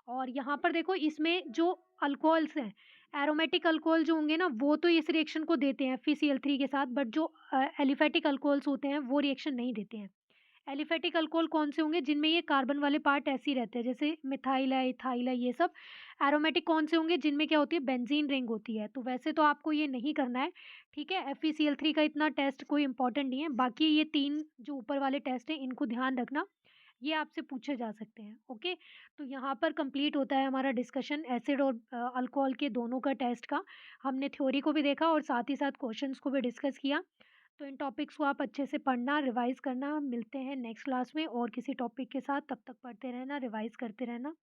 और यहाँ पर देखो इसमें जो अल्कोहल्स हैं, एरोमेटिक अल्कोहल जो होंगे ना, वो तो इस रिएक्शन को देते हैं FeCl3 के साथ, बट जो एलिफेटिक अल्कोहल्स होते हैं वो रिएक्शन नहीं देते हैं। एलिफेटिक अल्कोहल कौन से होंगे, जिनमें ये कार्बन वाले पार्ट ऐसे ही रहते हैं, जैसे मिथाइल है, इथाइल है, ये सब। एरोमेटिक कौन से होंगे, जिनमें क्या होती है, बेंजीन रिंग होती है। तो वैसे तो आपको ये नहीं करना है, ठीक है? FeCl3 का इतना टेस्ट कोई इंपॉर्टेंट नहीं है, बाकी ये 3 जो ऊपर वाले टेस्ट हैं इनको ध्यान रखना, ये आपसे पूछे जा सकते हैं, ओके? तो यहाँ पर कंप्लीट होता है हमारा डिस्कशन एसिड और अल्कोहल के दोनों का टेस्ट का। हमने थ्योरी को भी देखा और साथ ही साथ क्वेश्चंस को भी डिस्कस किया। तो इन टॉपिक्स को आप अच्छे से पढ़ना, रिवाइज़ करना। मिलते हैं नेक्स्ट क्लास में और किसी टॉपिक के साथ, तब तक पढ़ते रहना, रिवाइज़ करते रहना।